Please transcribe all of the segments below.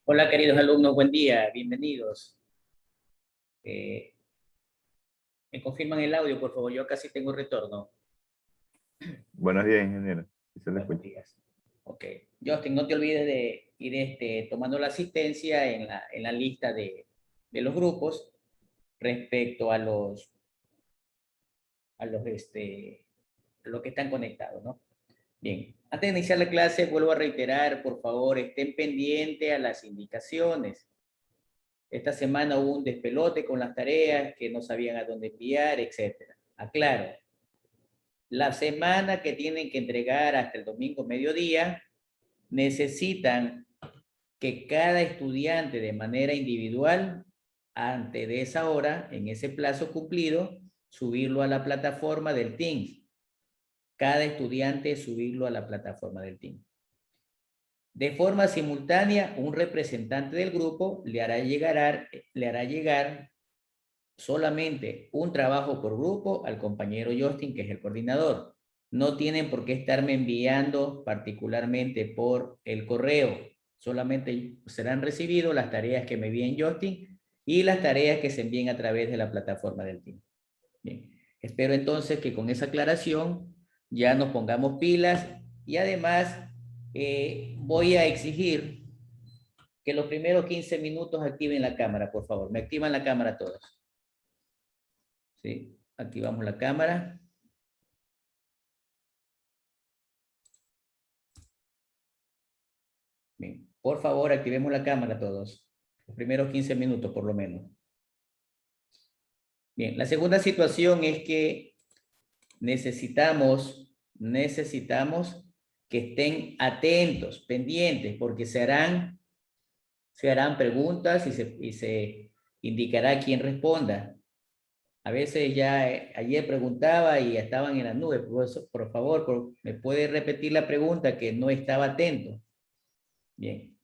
Hola, queridos alumnos, buen día, bienvenidos. Eh, ¿Me confirman el audio, por favor? Yo casi tengo retorno. Buenos días, ingeniero. Sí se le Buenos escucha. días. Ok. Justin, no te olvides de ir tomando la asistencia en la lista de los grupos respecto a los que están conectados, ¿no? Bien. Antes de iniciar la clase, vuelvo a reiterar, por favor, estén pendientes a las indicaciones. Esta semana hubo un despelote con las tareas que no sabían a dónde enviar, etcétera. Aclaro, la semana que tienen que entregar hasta el domingo mediodía, necesitan que cada estudiante de manera individual, antes de esa hora, en ese plazo cumplido, subirlo a la plataforma del Teams. Cada estudiante subirlo a la plataforma del Teams. De forma simultánea, un representante del grupo le hará llegar solamente un trabajo por grupo al compañero Justin, que es el coordinador. No tienen por qué estarme enviando particularmente por el correo. Solamente serán recibidos las tareas que me envíen Justin y las tareas que se envíen a través de la plataforma del team. Bien. Espero entonces que con esa aclaración ya nos pongamos pilas y además voy a exigir que los primeros 15 minutos activen la cámara, por favor. Me activan la cámara todos. ¿Sí? Activamos la cámara. Bien. Por favor, activemos la cámara todos. Los primeros 15 minutos, por lo menos. Bien, la segunda situación es que necesitamos que estén atentos, pendientes, porque se harán preguntas y se indicará quién responda. A veces ya ayer preguntaba y estaban en la nube. Por favor, ¿me puede repetir la pregunta que no estaba atento? Bien.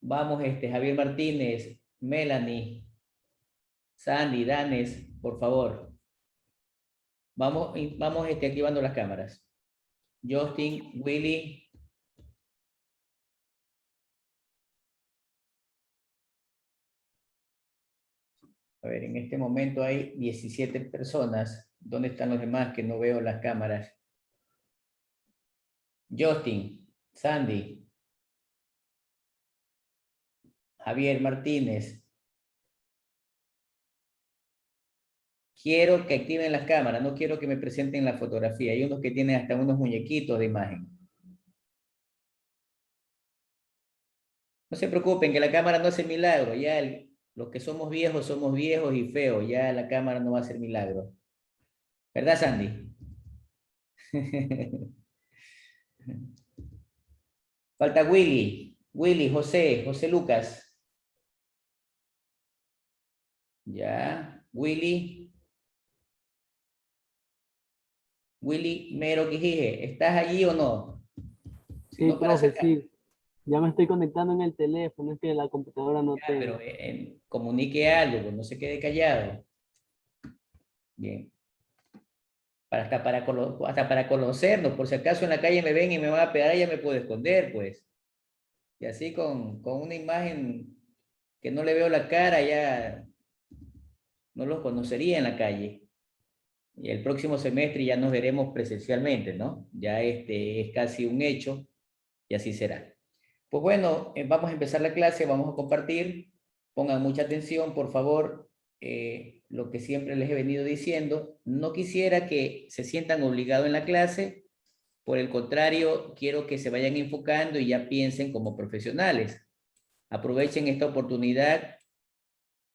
Vamos, Javier Martínez, Melanie, Sandy, Danes, por favor. Vamos activando las cámaras. Justin, Willy. A ver, en este momento hay 17 personas. ¿Dónde están los demás que no veo las cámaras? Justin, Sandy, Javier Martínez. Quiero que activen las cámaras, no quiero que me presenten la fotografía. Hay unos que tienen hasta unos muñequitos de imagen. No se preocupen, que la cámara no hace milagro. Ya los que somos viejos y feos. Ya la cámara no va a hacer milagro. ¿Verdad, Sandy? Falta Willy. Willy, José Lucas. Ya. Willy Mero Quijije. ¿Estás allí o no? Si Sí, no, para profe, sacar. sí. Ya me estoy conectando en el teléfono, es que la computadora no Ya, tengo. pero comunique algo, no se quede callado. Bien. Hasta para conocernos, por si acaso en la calle me ven y me van a pegar, ya me puedo esconder, pues. Y así con una imagen que no le veo la cara, ya no los conocería en la calle. Y el próximo semestre ya nos veremos presencialmente, ¿no? Ya es casi un hecho y así será. Pues bueno, vamos a empezar la clase, vamos a compartir. Pongan mucha atención, por favor. Lo que siempre les he venido diciendo, no quisiera que se sientan obligados en la clase. Por el contrario, quiero que se vayan enfocando y ya piensen como profesionales. Aprovechen esta oportunidad.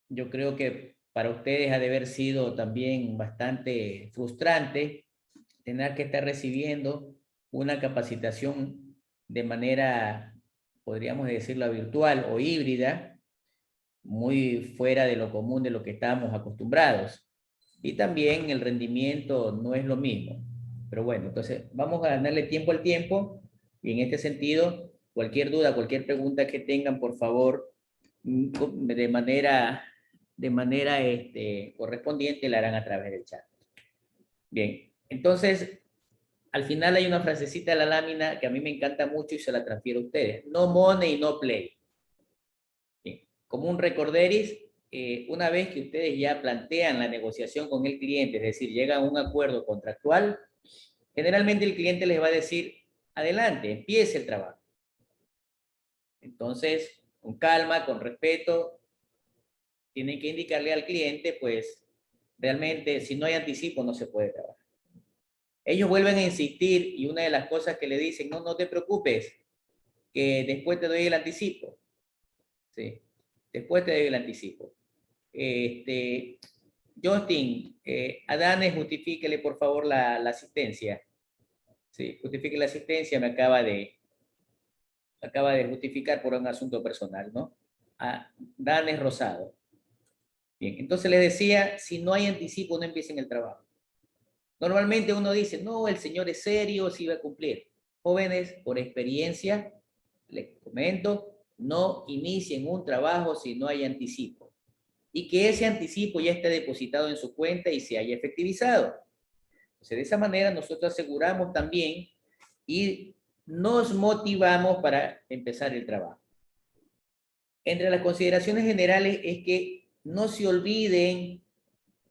Yo creo que para ustedes ha de haber sido también bastante frustrante tener que estar recibiendo una capacitación de manera, podríamos decirlo, virtual o híbrida, muy fuera de lo común de lo que estábamos acostumbrados. Y también el rendimiento no es lo mismo. Pero bueno, entonces vamos a darle tiempo al tiempo y en este sentido, cualquier duda, cualquier pregunta que tengan, por favor, de manera correspondiente la harán a través del chat. Bien, entonces al final hay una frasecita de la lámina que a mí me encanta mucho y se la transfiero a ustedes. No money, no play. como un recorderis, una vez que ustedes ya plantean la negociación con el cliente, es decir, llegan a un acuerdo contractual, generalmente el cliente les va a decir, adelante, empiece el trabajo. Entonces, con calma, con respeto, tienen que indicarle al cliente, pues, realmente, si no hay anticipo, no se puede trabajar. Ellos vuelven a insistir y una de las cosas que le dicen, no, no te preocupes, que después te doy el anticipo. ¿Sí? Después te doy el anticipo. Justin, Adanes, justifíquele por favor la asistencia. Sí, justifique la asistencia, me acaba de justificar por un asunto personal, ¿no? Danes Rosado. Bien, entonces les decía, si no hay anticipo, no empiecen el trabajo. Normalmente uno dice, no, el señor es serio, sí va a cumplir. Jóvenes, por experiencia, les comento, no inicien un trabajo si no hay anticipo. Y que ese anticipo ya esté depositado en su cuenta y se haya efectivizado. Entonces, de esa manera nosotros aseguramos también y nos motivamos para empezar el trabajo. Entre las consideraciones generales es que no se olviden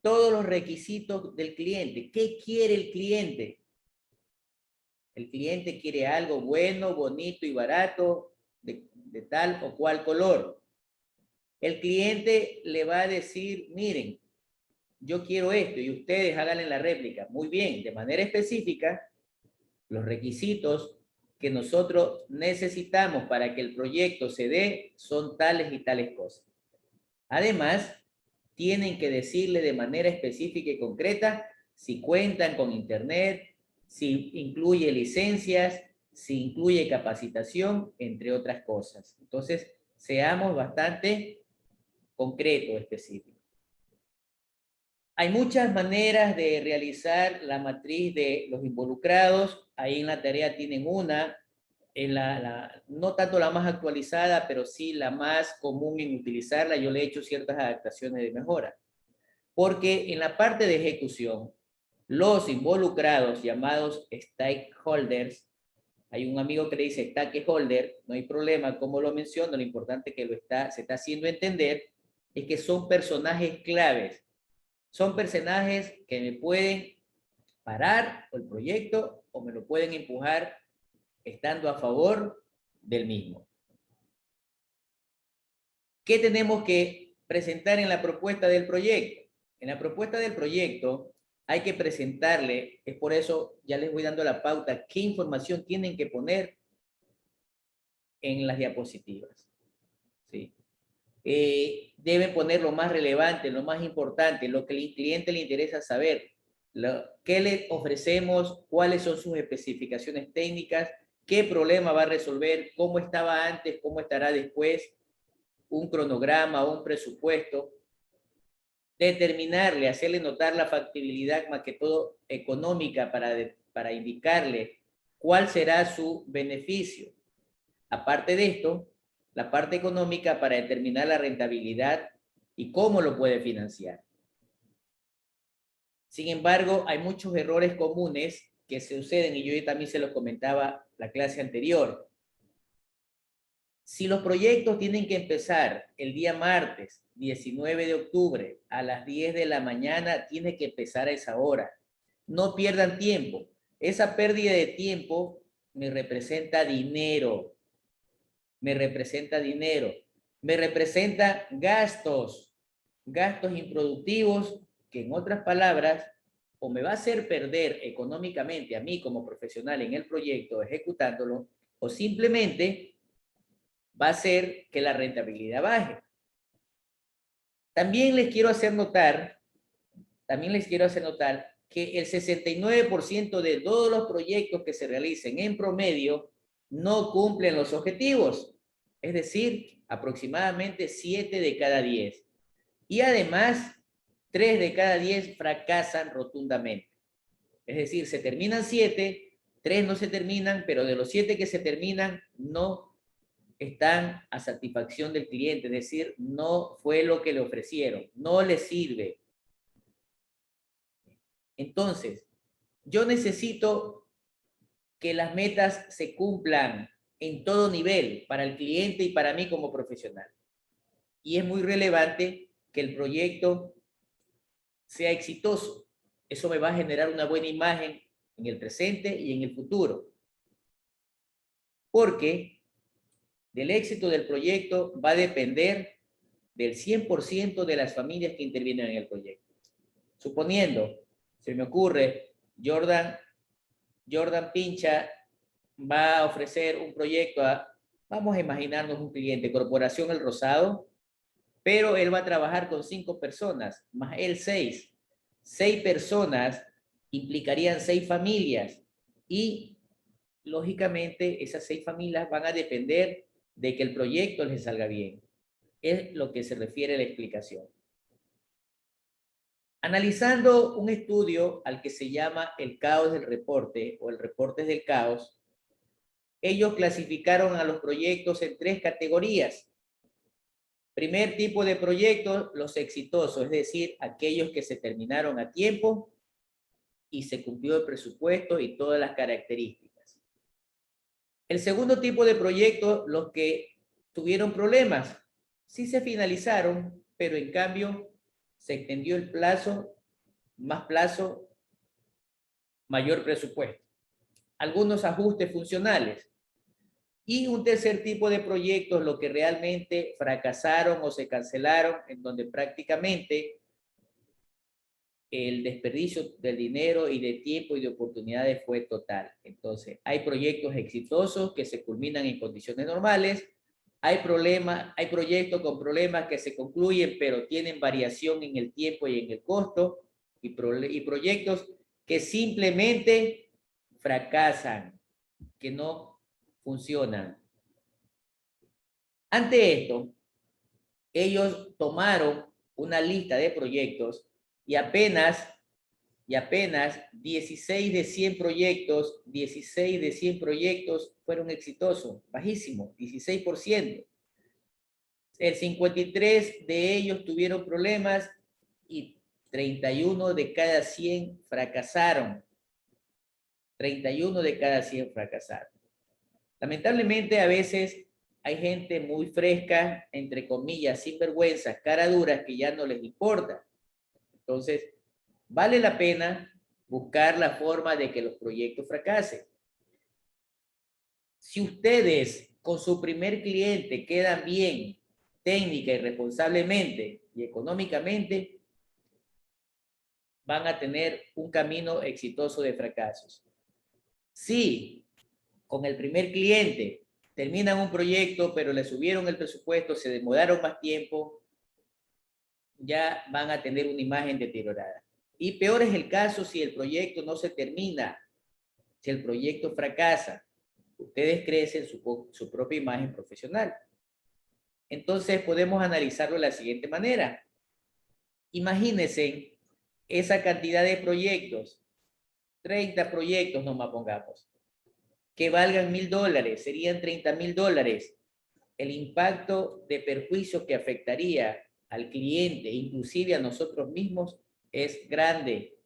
todos los requisitos del cliente. ¿Qué quiere el cliente? El cliente quiere algo bueno, bonito y barato, de tal o cual color. El cliente le va a decir, miren, yo quiero esto y ustedes háganle la réplica. Muy bien, de manera específica, los requisitos que nosotros necesitamos para que el proyecto se dé son tales y tales cosas. Además, tienen que decirle de manera específica y concreta si cuentan con internet, si incluye licencias, si incluye capacitación, entre otras cosas. Entonces, seamos bastante concretos, específicos. Hay muchas maneras de realizar la matriz de los involucrados. Ahí en la tarea tienen una, no tanto la más actualizada, pero sí la más común en utilizarla. Yo le he hecho ciertas adaptaciones de mejora. Porque en la parte de ejecución, los involucrados llamados stakeholders, hay un amigo que le dice stakeholder, no hay problema, como lo menciono, lo importante que se está haciendo entender es que son personajes claves. Son personajes que me pueden parar el proyecto o me lo pueden empujar estando a favor del mismo. ¿Qué tenemos que presentar en la propuesta del proyecto? En la propuesta del proyecto hay que presentarle, es por eso ya les voy dando la pauta, qué información tienen que poner en las diapositivas. ¿Sí? Deben poner lo más relevante, lo más importante, lo que al cliente le interesa saber, qué le ofrecemos, cuáles son sus especificaciones técnicas, qué problema va a resolver, cómo estaba antes, cómo estará después, un cronograma, un presupuesto, determinarle, hacerle notar la factibilidad más que todo económica para indicarle cuál será su beneficio. Aparte de esto, la parte económica para determinar la rentabilidad y cómo lo puede financiar. Sin embargo, hay muchos errores comunes que se suceden y yo también se los comentaba la clase anterior. Si los proyectos tienen que empezar el día martes 19 de octubre a las 10 de la mañana, tiene que empezar a esa hora. No pierdan tiempo. Esa pérdida de tiempo me representa dinero. Me representa dinero. Me representa gastos. Gastos improductivos que, en otras palabras, o me va a hacer perder económicamente a mí como profesional en el proyecto ejecutándolo, o simplemente va a hacer que la rentabilidad baje. También les quiero hacer notar que el 69% de todos los proyectos que se realicen en promedio no cumplen los objetivos. Es decir, aproximadamente 7 de cada 10. Y además, 3 de cada 10 fracasan rotundamente. Es decir, se terminan 7, 3 no se terminan, pero de los 7 que se terminan, no están a satisfacción del cliente, es decir, no fue lo que le ofrecieron, no le sirve. Entonces, yo necesito que las metas se cumplan en todo nivel, para el cliente y para mí como profesional. y es muy relevante que el proyecto sea exitoso. Eso me va a generar una buena imagen en el presente y en el futuro. Porque del éxito del proyecto va a depender del 100% de las familias que intervienen en el proyecto. Suponiendo, se me ocurre, Jordan Pincha va a ofrecer un proyecto a, vamos a imaginarnos un cliente, Corporación El Rosado, pero él va a trabajar con 5 personas, más él 6. 6 personas implicarían 6 familias y, lógicamente, esas 6 familias van a depender de que el proyecto les salga bien. Es lo que se refiere a la explicación. Analizando un estudio al que se llama el caos del reporte o el reporte del caos, ellos clasificaron a los proyectos en 3 categorías. Primer tipo de proyectos, los exitosos, es decir, aquellos que se terminaron a tiempo y se cumplió el presupuesto y todas las características. El segundo tipo de proyectos, los que tuvieron problemas, sí se finalizaron, pero en cambio se extendió el plazo, más plazo, mayor presupuesto. Algunos ajustes funcionales. Y un tercer tipo de proyectos, los que realmente fracasaron o se cancelaron, en donde prácticamente el desperdicio del dinero y de tiempo y de oportunidades fue total. Entonces, hay proyectos exitosos que se culminan en condiciones normales, hay proyectos con problemas que se concluyen, pero tienen variación en el tiempo y en el costo, y proyectos que simplemente fracasan, que no funcionan. Ante esto, ellos tomaron una lista de proyectos y apenas 16 de 100 proyectos fueron exitosos, bajísimo, 16%. El 53 de ellos tuvieron problemas y 31 de cada 100 fracasaron. 31 de cada 100 fracasaron. Lamentablemente, a veces hay gente muy fresca, entre comillas, sinvergüenzas, cara duras, que ya no les importa. Entonces, vale la pena buscar la forma de que los proyectos fracasen. Si ustedes con su primer cliente quedan bien técnica y responsablemente y económicamente, van a tener un camino exitoso de fracasos. Si con el primer cliente terminan un proyecto, pero le subieron el presupuesto, se demoraron más tiempo, ya van a tener una imagen deteriorada. Y peor es el caso si el proyecto no se termina, si el proyecto fracasa. Ustedes crecen su propia imagen profesional. Entonces podemos analizarlo de la siguiente manera. Imagínense esa cantidad de proyectos, 30 proyectos nomás pongamos, que valgan $1,000, serían $30,000. El impacto de perjuicio que afectaría al cliente, inclusive a nosotros mismos, es grande.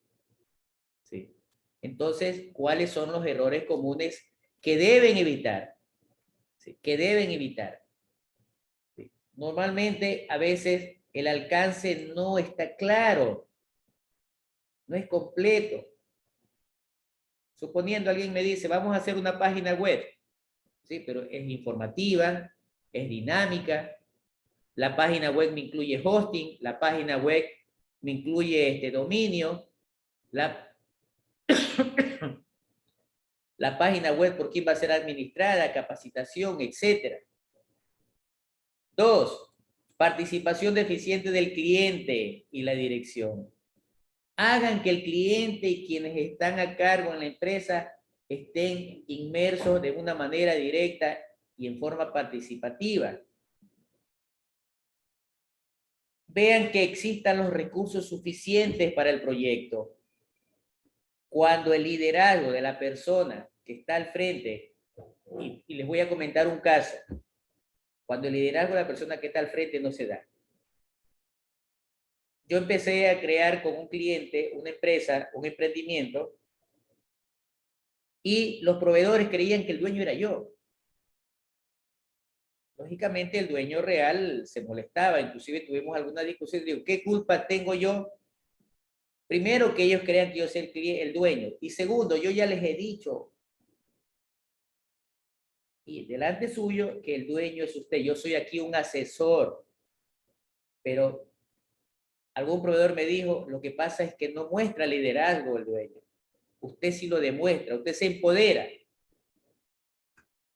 ¿Sí? Entonces, ¿cuáles son los errores comunes que deben evitar? ¿Sí? Que deben evitar. ¿Sí? Normalmente, a veces, el alcance no está claro, no es completo. Suponiendo alguien me dice, vamos a hacer una página web, ¿sí? Pero es informativa, es dinámica, la página web me incluye hosting, la página web me incluye dominio, la página web por quién va a ser administrada, capacitación, etc. 2, participación deficiente del cliente y la dirección. Hagan que el cliente y quienes están a cargo en la empresa estén inmersos de una manera directa y en forma participativa. Vean que existan los recursos suficientes para el proyecto. Cuando el liderazgo de la persona que está al frente, y les voy a comentar un caso, cuando el liderazgo de la persona que está al frente no se da. Yo empecé a crear con un cliente, una empresa, un emprendimiento, y los proveedores creían que el dueño era yo. Lógicamente el dueño real se molestaba, inclusive tuvimos alguna discusión, digo, ¿qué culpa tengo yo? Primero, que ellos crean que yo soy el dueño, y segundo, yo ya les he dicho, y delante suyo, que el dueño es usted, yo soy aquí un asesor, pero algún proveedor me dijo, lo que pasa es que no muestra liderazgo el dueño, usted sí lo demuestra, usted se empodera.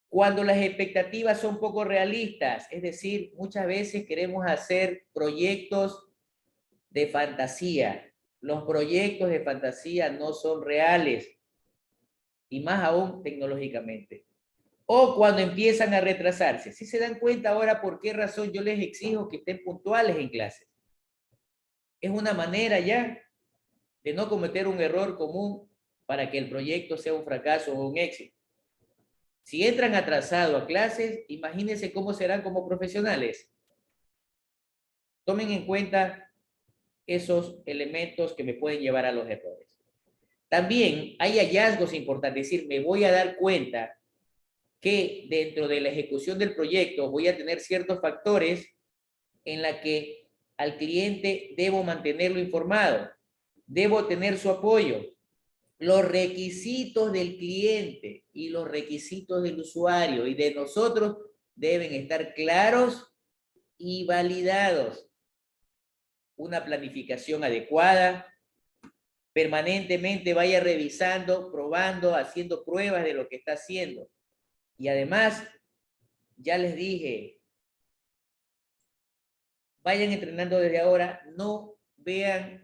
Cuando las expectativas son poco realistas, es decir, muchas veces queremos hacer proyectos de fantasía. Los proyectos de fantasía no son reales, y más aún tecnológicamente. O cuando empiezan a retrasarse. Si se dan cuenta ahora por qué razón yo les exijo que estén puntuales en clase. Es una manera ya de no cometer un error común para que el proyecto sea un fracaso o un éxito. Si entran atrasados a clases, imagínense cómo serán como profesionales. Tomen en cuenta esos elementos que me pueden llevar a los errores. También hay hallazgos importantes, es decir, me voy a dar cuenta que dentro de la ejecución del proyecto voy a tener ciertos factores en la que al cliente debo mantenerlo informado, debo tener su apoyo. Los requisitos del cliente y los requisitos del usuario y de nosotros deben estar claros y validados. Una planificación adecuada, permanentemente vaya revisando, probando, haciendo pruebas de lo que está haciendo. Y además, ya les dije, vayan entrenando desde ahora, no vean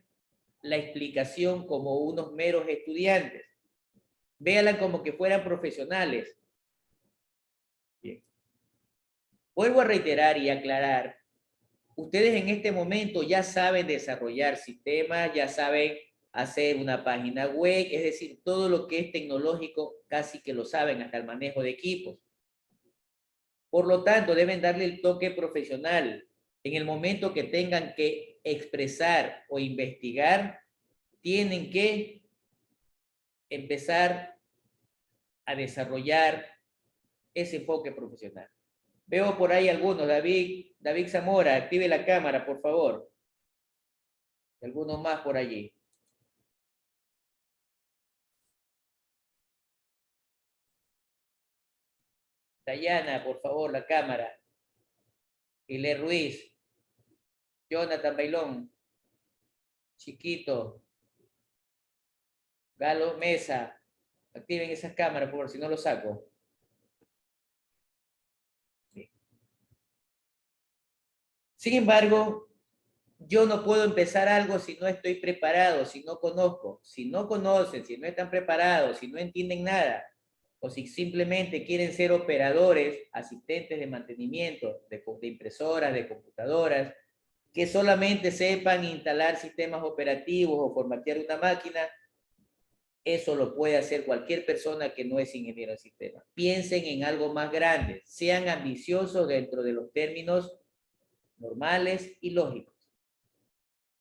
la explicación como unos meros estudiantes, véanla como que fueran profesionales. Bien. Vuelvo a reiterar y aclarar, ustedes en este momento ya saben desarrollar sistemas, ya saben hacer una página web, es decir, todo lo que es tecnológico casi que lo saben, hasta el manejo de equipos. Por lo tanto, deben darle el toque profesional. En el momento que tengan que expresar o investigar, tienen que empezar a desarrollar ese enfoque profesional. Veo por ahí algunos, David Zamora, active la cámara, por favor. Algunos más por allí. Dayana, por favor, la cámara. Ile Ruiz, Jonathan Bailón, Chiquito, Galo Mesa, activen esas cámaras, por favor, si no lo saco. Bien. Sin embargo, yo no puedo empezar algo si no estoy preparado, si no conozco. Si no conocen, si no están preparados, si no entienden nada, o si simplemente quieren ser operadores, asistentes de mantenimiento de impresoras, de computadoras, que solamente sepan instalar sistemas operativos o formatear una máquina, eso lo puede hacer cualquier persona que no es ingeniero de sistemas. Piensen en algo más grande, sean ambiciosos dentro de los términos normales y lógicos.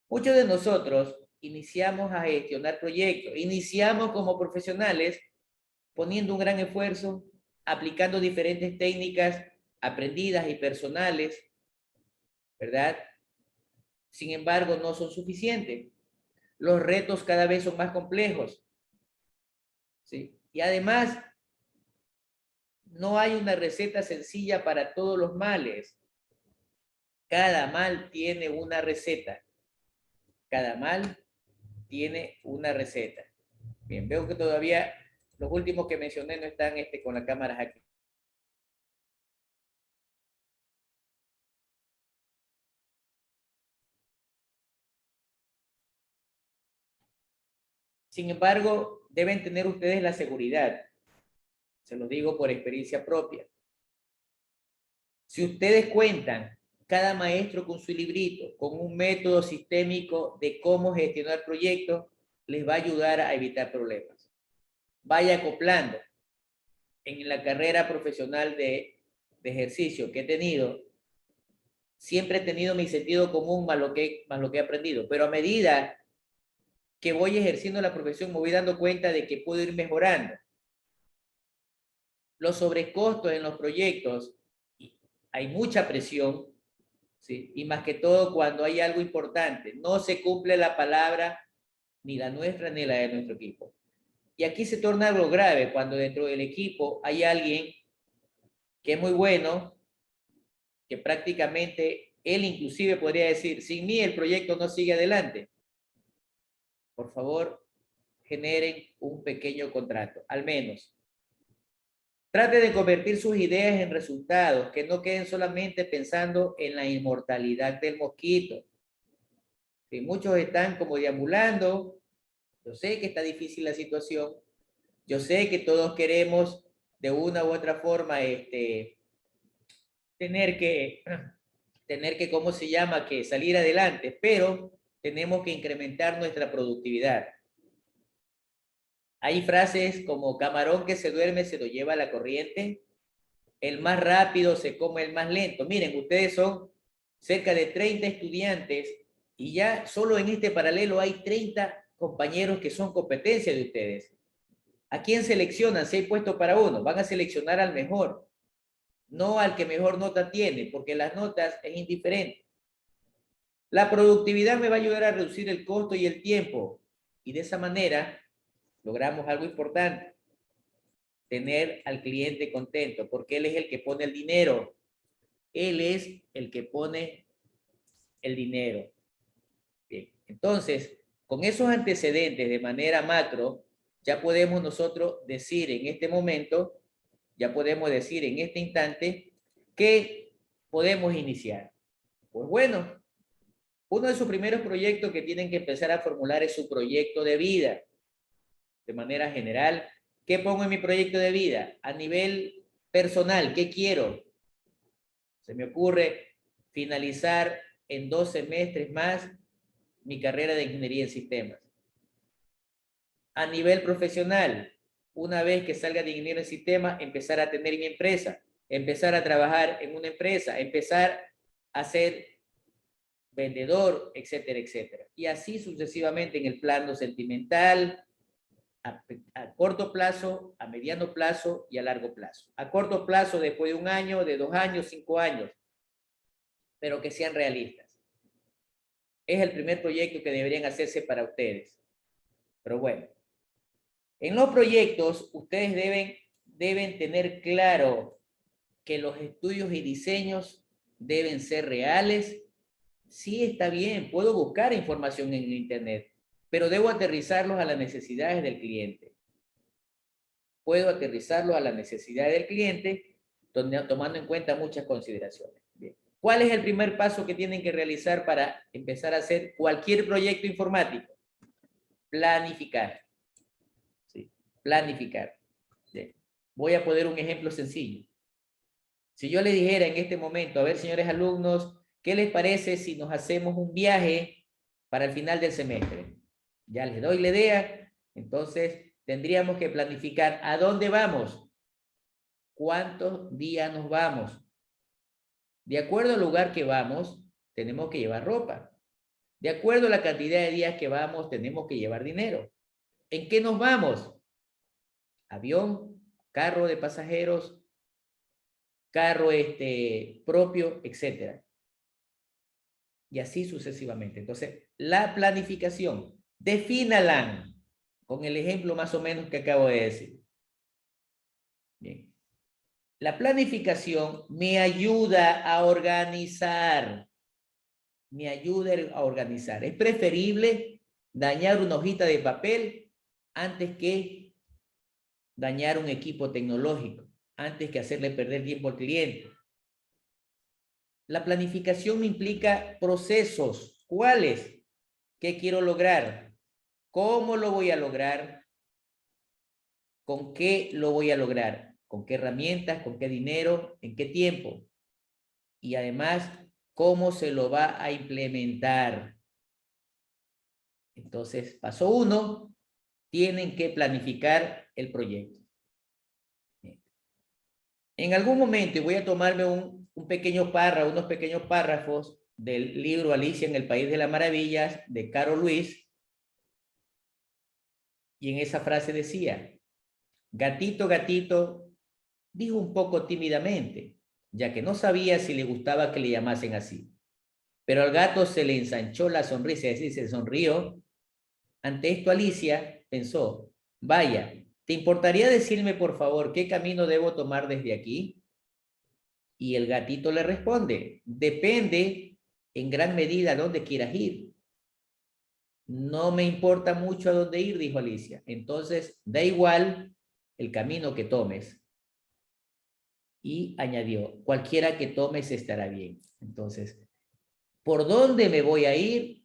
Muchos de nosotros iniciamos a gestionar proyectos, iniciamos como profesionales poniendo un gran esfuerzo, aplicando diferentes técnicas aprendidas y personales, ¿verdad? Sin embargo, no son suficientes. Los retos cada vez son más complejos, ¿sí? Y además, no hay una receta sencilla para todos los males. Cada mal tiene una receta. Cada mal tiene una receta. Bien, veo que todavía los últimos que mencioné no están con las cámaras aquí. Sin embargo, deben tener ustedes la seguridad. Se los digo por experiencia propia. Si ustedes cuentan, cada maestro con su librito, con un método sistémico de cómo gestionar proyectos, les va a ayudar a evitar problemas. Vaya acoplando. En la carrera profesional de ejercicio que he tenido, siempre he tenido mi sentido común más lo que he aprendido, pero a medida que voy ejerciendo la profesión me voy dando cuenta de que puedo ir mejorando. Los sobrecostos en los proyectos hay mucha presión, ¿sí? Y más que todo cuando hay algo importante, no se cumple la palabra, ni la nuestra ni la de nuestro equipo. Y aquí se torna algo grave cuando dentro del equipo hay alguien que es muy bueno, que prácticamente él inclusive podría decir, sin mí el proyecto no sigue adelante. Por favor, generen un pequeño contrato, al menos. Trate de convertir sus ideas en resultados, que no queden solamente pensando en la inmortalidad del mosquito. Si muchos están como deambulando, yo sé que está difícil la situación, yo sé que todos queremos de una u otra forma tener que, ¿cómo se llama?, que salir adelante, pero tenemos que incrementar nuestra productividad. Hay frases como camarón que se duerme se lo lleva la corriente, el más rápido se come el más lento. Miren, ustedes son cerca de 30 estudiantes y ya solo en este paralelo hay 30 compañeros que son competencia de ustedes. ¿A quién seleccionan? Si hay puesto para uno, van a seleccionar al mejor, no al que mejor nota tiene, porque las notas es indiferente. La productividad me va a ayudar a reducir el costo y el tiempo, y de esa manera logramos algo importante, tener al cliente contento, porque él es el que pone el dinero. Él es el que pone el dinero. Bien. Entonces, con esos antecedentes de manera macro, ya podemos nosotros decir en este momento, ya podemos decir en este instante, que podemos iniciar. Pues bueno, uno de sus primeros proyectos que tienen que empezar a formular es su proyecto de vida. De manera general, ¿qué pongo en mi proyecto de vida? A nivel personal, ¿qué quiero? Se me ocurre finalizar en 2 semestres más mi carrera de ingeniería en sistemas. A nivel profesional, una vez que salga de ingeniero en sistemas, empezar a tener mi empresa, empezar a trabajar en una empresa, empezar a ser vendedor, etcétera, etcétera. Y así sucesivamente en el plano sentimental, a corto plazo, a mediano plazo y a largo plazo. A corto plazo, después de 1 año, de 2 años, 5 años, pero que sean realistas. Es el primer proyecto que deberían hacerse para ustedes. Pero bueno, en los proyectos ustedes deben tener claro que los estudios y diseños deben ser reales. Sí, está bien, puedo buscar información en internet, pero debo aterrizarlos a las necesidades del cliente. Puedo aterrizarlos a las necesidades del cliente, tomando en cuenta muchas consideraciones. Bien. ¿Cuál es el primer paso que tienen que realizar para empezar a hacer cualquier proyecto informático? Planificar. ¿Sí? Planificar. Bien. Voy a poner un ejemplo sencillo. Si yo le dijera en este momento, a ver, señores alumnos, ¿qué les parece si nos hacemos un viaje para el final del semestre? Ya les doy la idea, entonces tendríamos que planificar a dónde vamos, cuántos días nos vamos. De acuerdo al lugar que vamos, tenemos que llevar ropa. De acuerdo a la cantidad de días que vamos, tenemos que llevar dinero. ¿En qué nos vamos? Avión, carro de pasajeros, carro propio, etcétera. Y así sucesivamente. Entonces, la planificación, defínala con el ejemplo más o menos que acabo de decir. Bien. La planificación me ayuda a organizar. Me ayuda a organizar. Es preferible dañar una hojita de papel antes que dañar un equipo tecnológico, antes que hacerle perder tiempo al cliente. La planificación me implica procesos. ¿Cuáles? ¿Qué quiero lograr? ¿Cómo lo voy a lograr? ¿Con qué lo voy a lograr? ¿Con qué herramientas? ¿Con qué dinero? ¿En qué tiempo? Y además, ¿cómo se lo va a implementar? Entonces, paso 1, tienen que planificar el proyecto. En algún momento voy a tomarme un pequeño párrafo, unos pequeños párrafos del libro Alicia en el País de las Maravillas de Carol Luis. Y en esa frase decía, gatito, gatito, dijo un poco tímidamente, ya que no sabía si le gustaba que le llamasen así. Pero al gato se le ensanchó la sonrisa, es decir, se sonrió. Ante esto, Alicia pensó, vaya, ¿te importaría decirme, por favor, qué camino debo tomar desde aquí? Y el gatito le responde, depende en gran medida a dónde quieras ir. No me importa mucho a dónde ir, dijo Alicia. Entonces, da igual el camino que tomes. Y añadió, cualquiera que tomes estará bien. Entonces, ¿por dónde me voy a ir?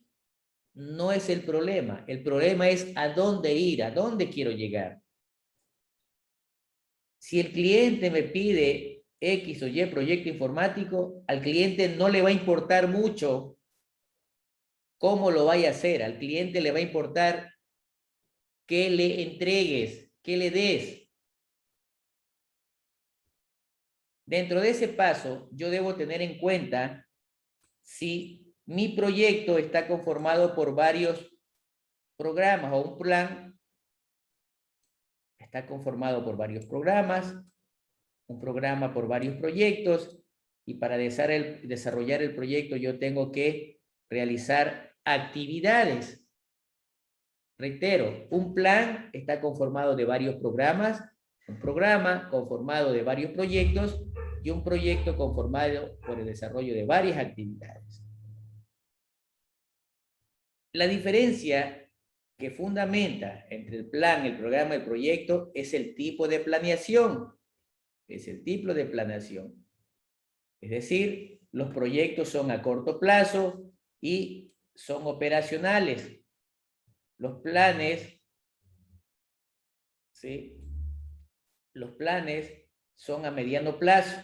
No es el problema. El problema es a dónde ir, a dónde quiero llegar. Si el cliente me pide X o Y proyecto informático, al cliente no le va a importar mucho cómo lo vaya a hacer. Al cliente le va a importar que le entregues, que le des. Dentro de ese paso, yo debo tener en cuenta si mi proyecto está conformado por varios programas o un plan está conformado por varios programas, un programa por varios proyectos, y para desarrollar el proyecto yo tengo que realizar actividades. Reitero, un plan está conformado de varios programas, un programa conformado de varios proyectos y un proyecto conformado por el desarrollo de varias actividades. La diferencia que fundamenta entre el plan, el programa y el proyecto es el tipo de planeación. Es el tipo de planeación. Es decir, los proyectos son a corto plazo y son operacionales. Los planes, ¿sí? Los planes son a mediano plazo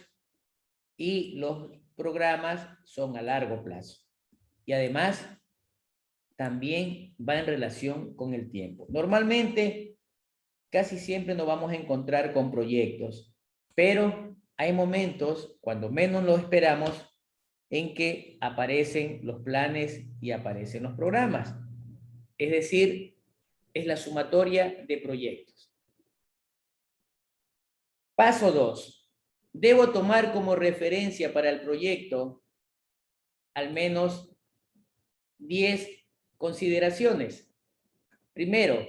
y los programas son a largo plazo. Y además, también va en relación con el tiempo. Normalmente, casi siempre nos vamos a encontrar con proyectos, pero hay momentos, cuando menos lo esperamos, en que aparecen los planes y aparecen los programas. Es decir, es la sumatoria de proyectos. Paso 2. Debo tomar como referencia para el proyecto al menos 10 consideraciones. Primero,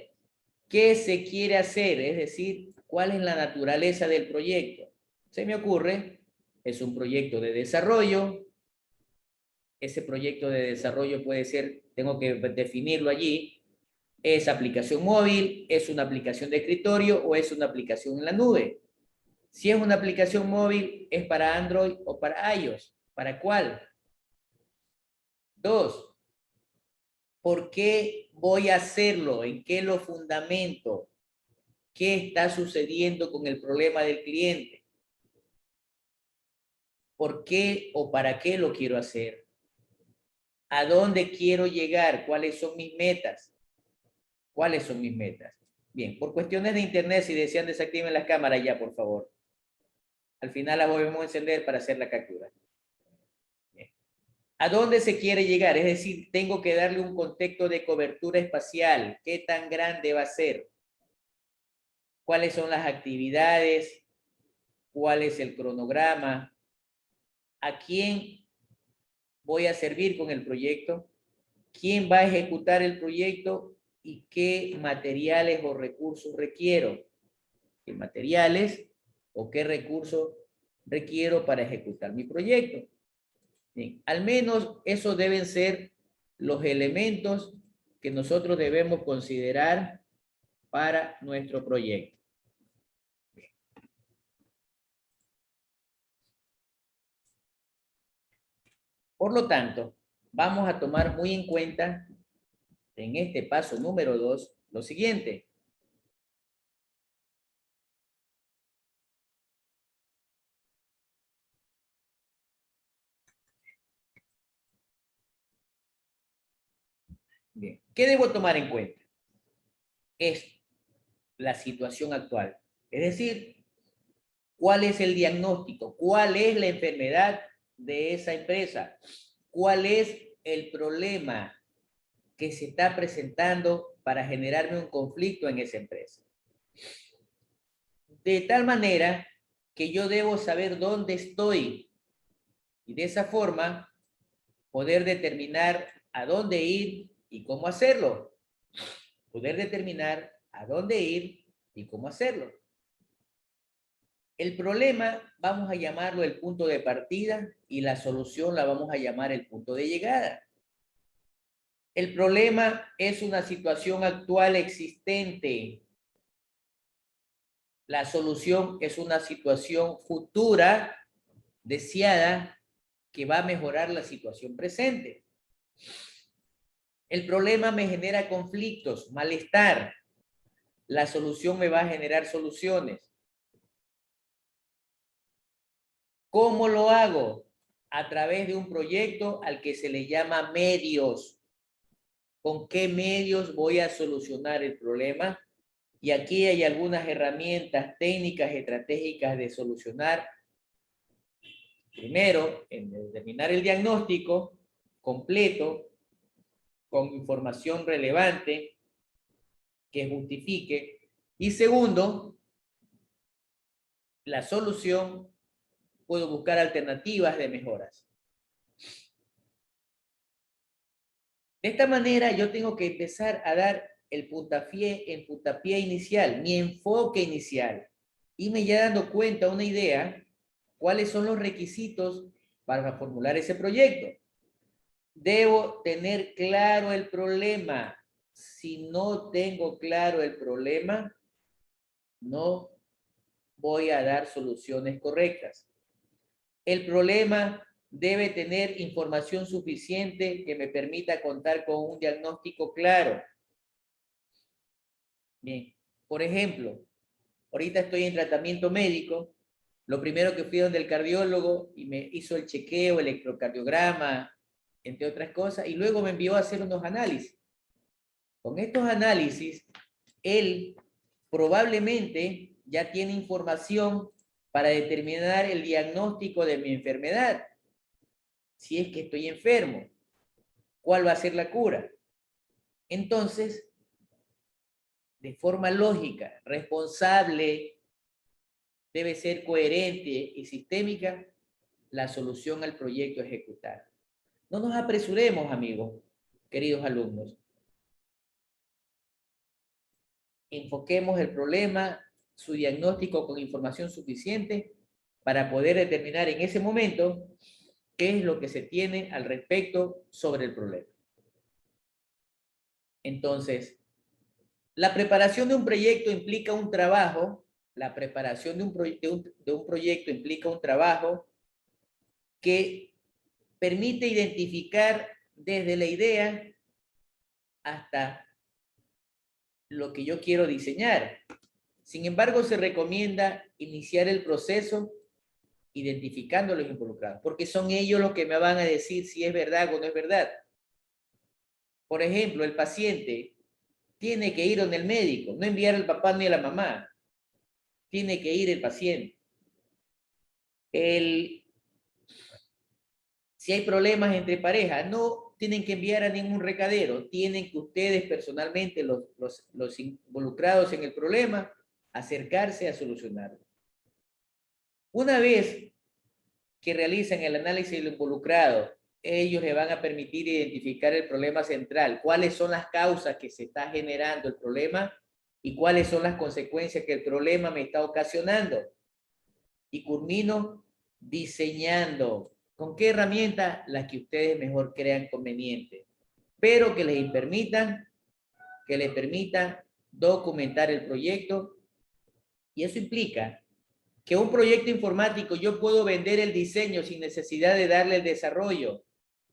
¿qué se quiere hacer? Es decir, ¿cuál es la naturaleza del proyecto? Se me ocurre, es un proyecto de desarrollo. Ese proyecto de desarrollo puede ser, tengo que definirlo allí, ¿es aplicación móvil, es una aplicación de escritorio o es una aplicación en la nube? Si es una aplicación móvil, ¿es para Android o para iOS? ¿Para cuál? 2. ¿Por qué voy a hacerlo? ¿En qué lo fundamento? ¿Qué está sucediendo con el problema del cliente? ¿Por qué o para qué lo quiero hacer? ¿A dónde quiero llegar? ¿Cuáles son mis metas? ¿Cuáles son mis metas? Bien, por cuestiones de internet, si desean desactiven las cámaras ya, por favor. Al final las volvemos a encender para hacer la captura. Bien. ¿A dónde se quiere llegar? Es decir, tengo que darle un contexto de cobertura espacial. ¿Qué tan grande va a ser? ¿Cuáles son las actividades? ¿Cuál es el cronograma? ¿A quién voy a servir con el proyecto? ¿Quién va a ejecutar el proyecto? ¿Y qué materiales o recursos requiero? ¿Qué materiales o qué recursos requiero para ejecutar mi proyecto? Bien, al menos esos deben ser los elementos que nosotros debemos considerar para nuestro proyecto. Por lo tanto, vamos a tomar muy en cuenta en este paso número 2 lo siguiente. Bien, ¿qué debo tomar en cuenta? Es la situación actual. Es decir, ¿cuál es el diagnóstico? ¿Cuál es la enfermedad de esa empresa? ¿Cuál es el problema que se está presentando para generarme un conflicto en esa empresa? De tal manera que yo debo saber dónde estoy y de esa forma poder determinar a dónde ir y cómo hacerlo. Poder determinar a dónde ir y cómo hacerlo. El problema vamos a llamarlo el punto de partida y la solución la vamos a llamar el punto de llegada. El problema es una situación actual existente. La solución es una situación futura deseada que va a mejorar la situación presente. El problema me genera conflictos, malestar. La solución me va a generar soluciones. ¿Cómo lo hago? A través de un proyecto al que se le llama medios. ¿Con qué medios voy a solucionar el problema? Y aquí hay algunas herramientas técnicas estratégicas de solucionar. Primero, en determinar el diagnóstico completo, con información relevante que justifique. Y segundo, la solución, puedo buscar alternativas de mejoras. De esta manera yo tengo que empezar a dar el puntapié inicial, mi enfoque inicial, y me ya dando cuenta, una idea, cuáles son los requisitos para formular ese proyecto. Debo tener claro el problema. Si no tengo claro el problema, no voy a dar soluciones correctas. El problema debe tener información suficiente que me permita contar con un diagnóstico claro. Bien, por ejemplo, ahorita estoy en tratamiento médico. Lo primero que fui donde el cardiólogo y me hizo el chequeo, el electrocardiograma, entre otras cosas, y luego me envió a hacer unos análisis. Con estos análisis, él probablemente ya tiene información para determinar el diagnóstico de mi enfermedad. Si es que estoy enfermo, ¿cuál va a ser la cura? Entonces, de forma lógica, responsable, debe ser coherente y sistémica la solución al proyecto a ejecutar. No nos apresuremos, amigos, queridos alumnos. Enfoquemos el problema, su diagnóstico con información suficiente para poder determinar en ese momento qué es lo que se tiene al respecto sobre el problema. Entonces, la preparación de un proyecto implica un trabajo, la preparación de un proyecto implica un trabajo que permite identificar desde la idea hasta lo que yo quiero diseñar. Sin embargo, se recomienda iniciar el proceso identificando a los involucrados, porque son ellos los que me van a decir si es verdad o no es verdad. Por ejemplo, el paciente tiene que ir donde el médico, no enviar al papá ni a la mamá. Tiene que ir el paciente. Si hay problemas entre parejas, no tienen que enviar a ningún recadero, tienen que ustedes personalmente, los involucrados en el problema, acercarse a solucionarlo. Una vez que realizan el análisis de lo involucrado, ellos le van a permitir identificar el problema central, cuáles son las causas que se está generando el problema y cuáles son las consecuencias que el problema me está ocasionando. Y culmino diseñando. ¿Con qué herramienta? Las que ustedes mejor crean conveniente, pero que les permitan documentar el proyecto. Y eso implica que un proyecto informático yo puedo vender el diseño sin necesidad de darle el desarrollo,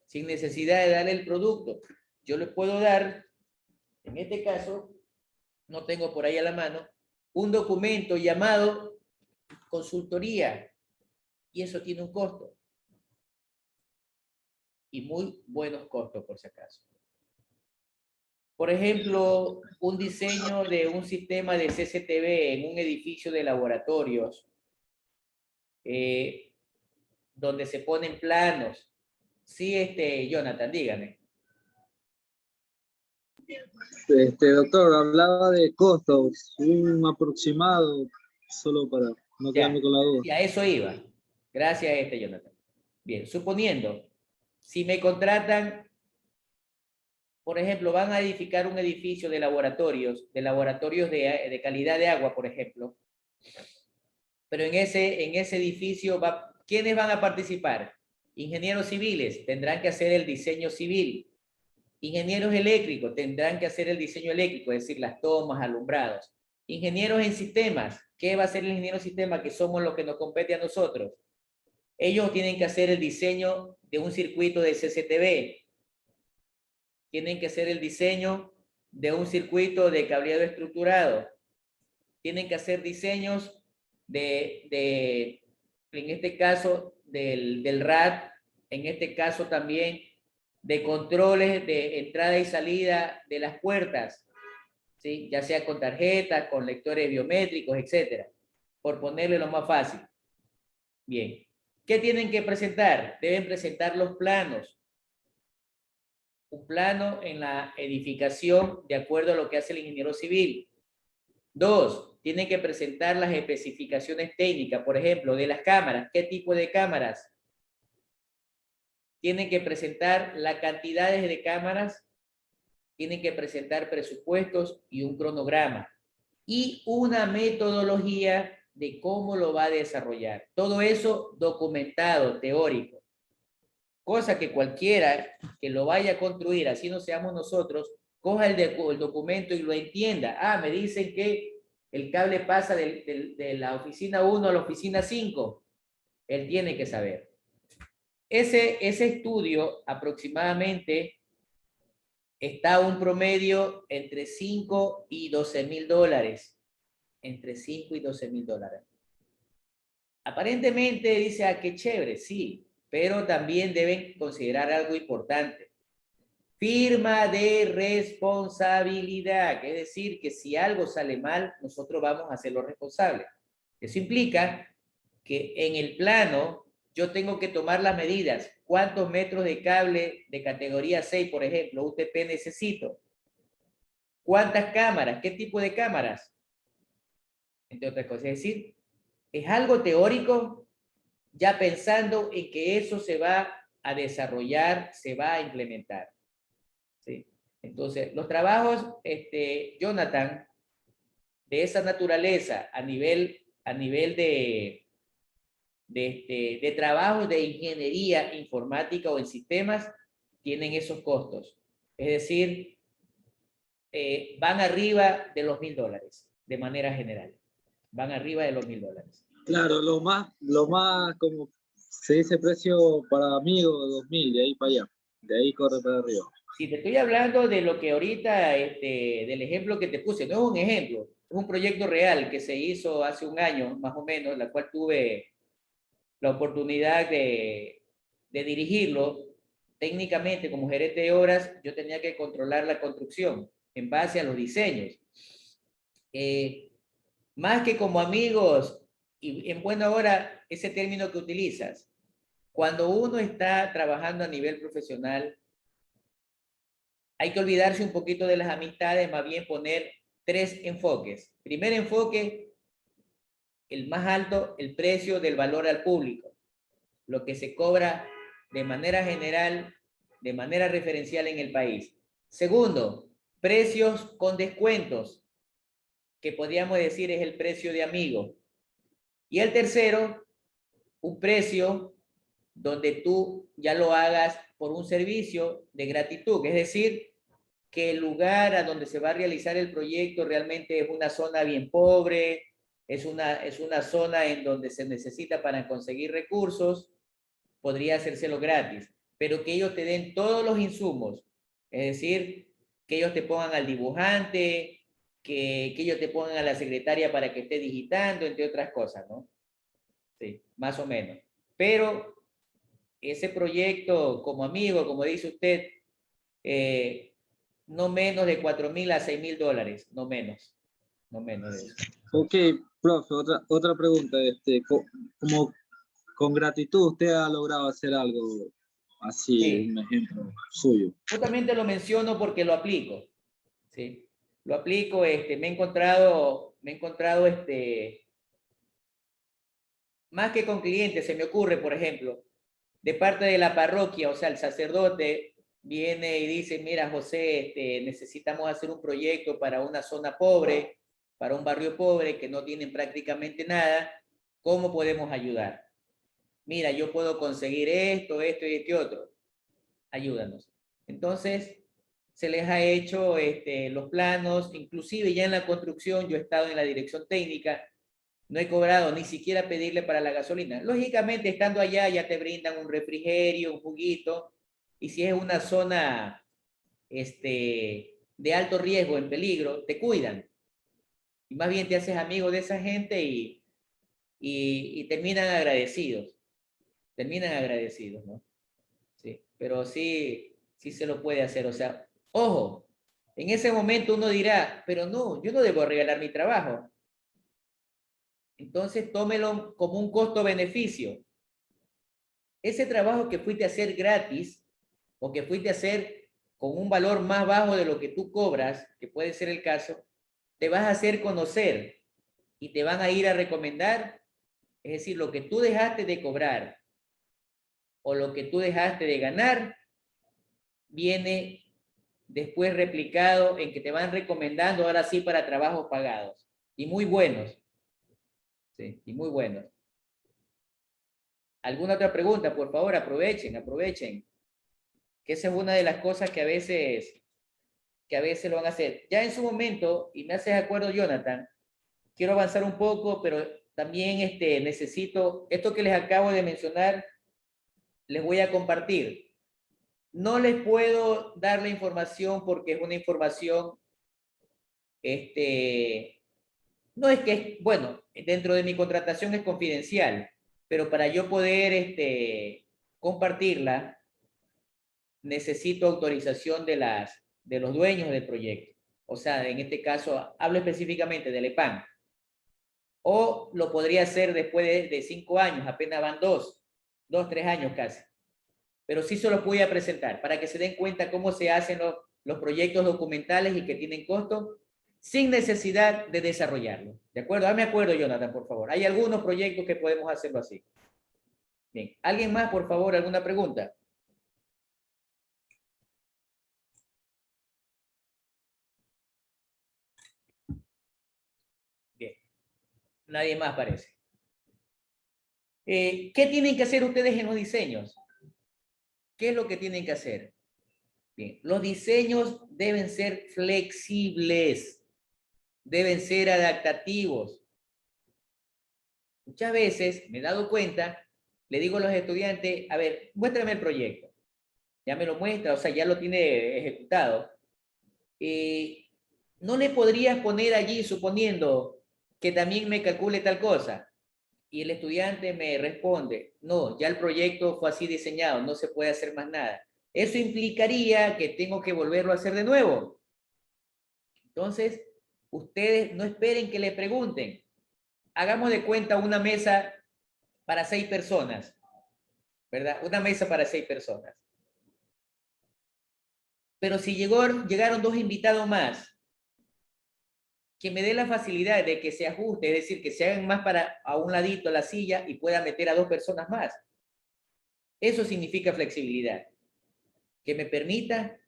sin necesidad de darle el producto. Yo le puedo dar, en este caso, no tengo por ahí a la mano, un documento llamado consultoría, y eso tiene un costo. Y muy buenos costos, por si acaso. Por ejemplo, un diseño de un sistema de CCTV en un edificio de laboratorios, donde se ponen planos. Sí, Jonathan, dígame. Doctor, hablaba de costos, un aproximado, solo para no Ya. quedarme con la duda. Y a eso iba. Gracias, Jonathan. Bien, suponiendo, si me contratan, por ejemplo, van a edificar un edificio de laboratorios de calidad de agua, por ejemplo, pero en ese edificio, ¿quiénes van a participar? Ingenieros civiles tendrán que hacer el diseño civil. Ingenieros eléctricos tendrán que hacer el diseño eléctrico, es decir, las tomas, alumbrados. Ingenieros en sistemas, ¿qué va a hacer el ingeniero en sistemas? Que somos los que nos compete a nosotros. Ellos tienen que hacer el diseño de un circuito de CCTV. Tienen que hacer el diseño de un circuito de cableado estructurado. Tienen que hacer diseños en este caso, del RAD, en este caso también de controles de entrada y salida de las puertas, ¿sí? Ya sea con tarjetas, con lectores biométricos, etcétera, por ponerle lo más fácil. Bien. ¿Qué tienen que presentar? Deben presentar los planos. Un plano en la edificación de acuerdo a lo que hace el ingeniero civil. 2, tienen que presentar las especificaciones técnicas, por ejemplo, de las cámaras. ¿Qué tipo de cámaras? Tienen que presentar las cantidades de cámaras, tienen que presentar presupuestos y un cronograma. Y una metodología de cómo lo va a desarrollar. Todo eso documentado, teórico. Cosa que cualquiera que lo vaya a construir, así no seamos nosotros, coja el documento y lo entienda. Ah, me dicen que el cable pasa de la oficina 1 a la oficina 5. Él tiene que saber. Ese estudio aproximadamente está a un promedio entre 5 y 12 mil dólares. Entre 5 y 12 mil dólares. Aparentemente dice, ah, qué chévere, sí, pero también deben considerar algo importante. Firma de responsabilidad, es decir, que si algo sale mal, nosotros vamos a ser los responsables. Eso implica que en el plano yo tengo que tomar las medidas. ¿Cuántos metros de cable de categoría 6, por ejemplo, UTP necesito? ¿Cuántas cámaras? ¿Qué tipo de cámaras? Entre otras cosas. Es decir, es algo teórico, ya pensando en que eso se va a desarrollar, se va a implementar. ¿Sí? Entonces, los trabajos, Jonathan, de esa naturaleza a nivel de trabajos de ingeniería informática o en sistemas, tienen esos costos. Es decir, van arriba de los $1,000 de manera general. Van arriba de los $1,000. Claro, lo más, como se dice, precio para amigos, 2.000, de ahí para allá. De ahí corre para arriba. Si te estoy hablando de lo que ahorita, del ejemplo que te puse, no es un ejemplo, es un proyecto real que se hizo hace un año, más o menos, la cual tuve la oportunidad de dirigirlo. Técnicamente, como gerente de obras, yo tenía que controlar la construcción en base a los diseños. Más que como amigos, y en buena hora, ese término que utilizas, cuando uno está trabajando a nivel profesional, hay que olvidarse un poquito de las amistades, más bien poner 3 enfoques. Primer enfoque, el más alto, el precio del valor al público. Lo que se cobra de manera general, de manera referencial en el país. Segundo, precios con descuentos, que podríamos decir es el precio de amigo. Y el tercero, un precio donde tú ya lo hagas por un servicio de gratitud, es decir, que el lugar a donde se va a realizar el proyecto realmente es una zona bien pobre, es una zona en donde se necesita para conseguir recursos, podría hacérselo gratis, pero que ellos te den todos los insumos, es decir, que ellos te pongan al dibujante, que ellos te pongan a la secretaria para que esté digitando, entre otras cosas, ¿no? Sí, más o menos. Pero ese proyecto, como amigo, como dice usted, no menos de 4.000 a 6.000 dólares, no menos de eso. Ok, profe, otra pregunta. Como con gratitud usted ha logrado hacer algo así, Sí. un ejemplo suyo. Justamente lo menciono porque lo aplico, ¿sí? Lo aplico, me he encontrado más que con clientes, se me ocurre, por ejemplo, de parte de la parroquia, o sea, el sacerdote viene y dice, mira, José, necesitamos hacer un proyecto para una zona pobre, para un barrio pobre que no tienen prácticamente nada, ¿cómo podemos ayudar? Mira, yo puedo conseguir esto, esto y este otro. Ayúdanos. Entonces, se les ha hecho los planos, inclusive ya en la construcción, yo he estado en la dirección técnica, no he cobrado ni siquiera pedirle para la gasolina. Lógicamente, estando allá ya te brindan un refrigerio, un juguito, y si es una zona de alto riesgo, en peligro, te cuidan. Y más bien te haces amigo de esa gente y terminan agradecidos. Terminan agradecidos, ¿no? Sí, pero sí, sí se lo puede hacer. O sea, ojo, en ese momento uno dirá, pero no, yo no debo regalar mi trabajo. Entonces tómelo como un costo-beneficio. Ese trabajo que fuiste a hacer gratis o que fuiste a hacer con un valor más bajo de lo que tú cobras, que puede ser el caso, te vas a hacer conocer y te van a ir a recomendar, es decir, lo que tú dejaste de cobrar o lo que tú dejaste de ganar, viene después replicado en que te van recomendando ahora sí para trabajos pagados y muy buenos. Sí, y muy buenos. ¿Alguna otra pregunta? Por favor, aprovechen, aprovechen. Que esa es una de las cosas que a veces lo van a hacer. Ya en su momento, y me haces acuerdo, Jonathan, quiero avanzar un poco, pero también necesito, esto que les acabo de mencionar, les voy a compartir. No les puedo dar la información porque es una información, no es que, bueno, dentro de mi contratación es confidencial, pero para yo poder compartirla, necesito autorización de los dueños del proyecto. O sea, en este caso, hablo específicamente del EPAN. O lo podría hacer después de 5 años, apenas van 3 años casi. Pero sí se los voy a presentar para que se den cuenta cómo se hacen los proyectos documentales y que tienen costo sin necesidad de desarrollarlo. ¿De acuerdo? Dame acuerdo, Jonathan, por favor. Hay algunos proyectos que podemos hacerlo así. Bien. ¿Alguien más, por favor? ¿Alguna pregunta? Bien. Nadie más parece. ¿Qué tienen que hacer ustedes en los diseños? ¿Qué es lo que tienen que hacer? Bien. Los diseños deben ser flexibles, deben ser adaptativos. Muchas veces me he dado cuenta, le digo a los estudiantes, a ver, muéstrame el proyecto. Ya me lo muestra, o sea, ya lo tiene ejecutado. ¿No le podrías poner allí, suponiendo que también me calcule tal cosa? Y el estudiante me responde, no, ya el proyecto fue así diseñado, no se puede hacer más nada. Eso implicaría que tengo que volverlo a hacer de nuevo. Entonces, ustedes no esperen que le pregunten. Hagamos de cuenta una mesa para 6 personas, ¿verdad? Una mesa para 6 personas. Pero si llegaron 2 invitados más, que me dé la facilidad de que se ajuste, es decir, que se hagan más para a un ladito la silla y pueda meter a 2 personas más. Eso significa flexibilidad. Que me permita,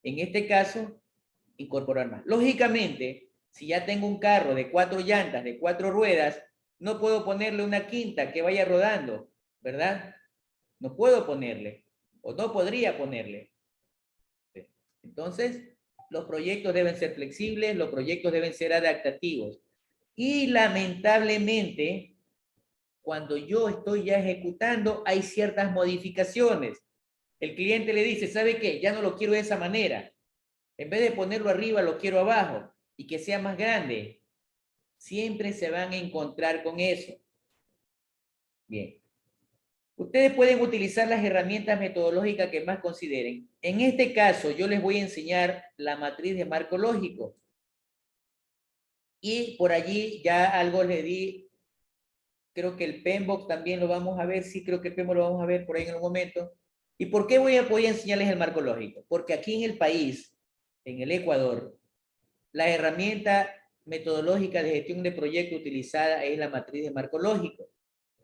en este caso, incorporar más. Lógicamente, si ya tengo un carro de 4 llantas, de 4 ruedas, no puedo ponerle una quinta que vaya rodando, ¿verdad? No puedo ponerle, o no podría ponerle. Entonces, los proyectos deben ser flexibles, los proyectos deben ser adaptativos. Y lamentablemente, cuando yo estoy ya ejecutando, hay ciertas modificaciones. El cliente le dice, ¿sabe qué? Ya no lo quiero de esa manera. En vez de ponerlo arriba, lo quiero abajo y que sea más grande. Siempre se van a encontrar con eso. Bien. Ustedes pueden utilizar las herramientas metodológicas que más consideren. En este caso, yo les voy a enseñar la matriz de marco lógico. Y por allí ya algo les di. Creo que el PMBOK también lo vamos a ver. Sí, creo que el PMBOK lo vamos a ver por ahí en un momento. ¿Y por qué voy a enseñarles el marco lógico? Porque aquí en el país, en el Ecuador, la herramienta metodológica de gestión de proyecto utilizada es la matriz de marco lógico.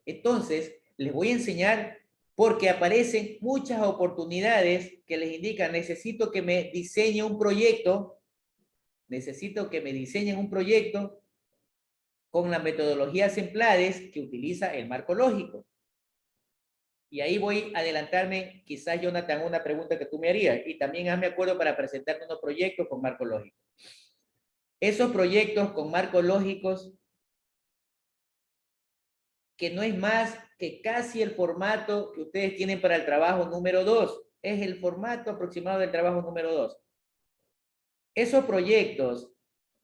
Entonces, les voy a enseñar porque aparecen muchas oportunidades que les indican, necesito que me diseñe un proyecto, con la metodología Semplades que utiliza el marco lógico. Y ahí voy a adelantarme, quizás, Jonathan, una pregunta que tú me harías. Y también hazme acuerdo para presentarte unos proyectos con marco lógico. Esos proyectos con marcos lógicos, que no es más que casi el formato que ustedes tienen para el trabajo número 2. Es el formato aproximado del trabajo número 2. Esos proyectos,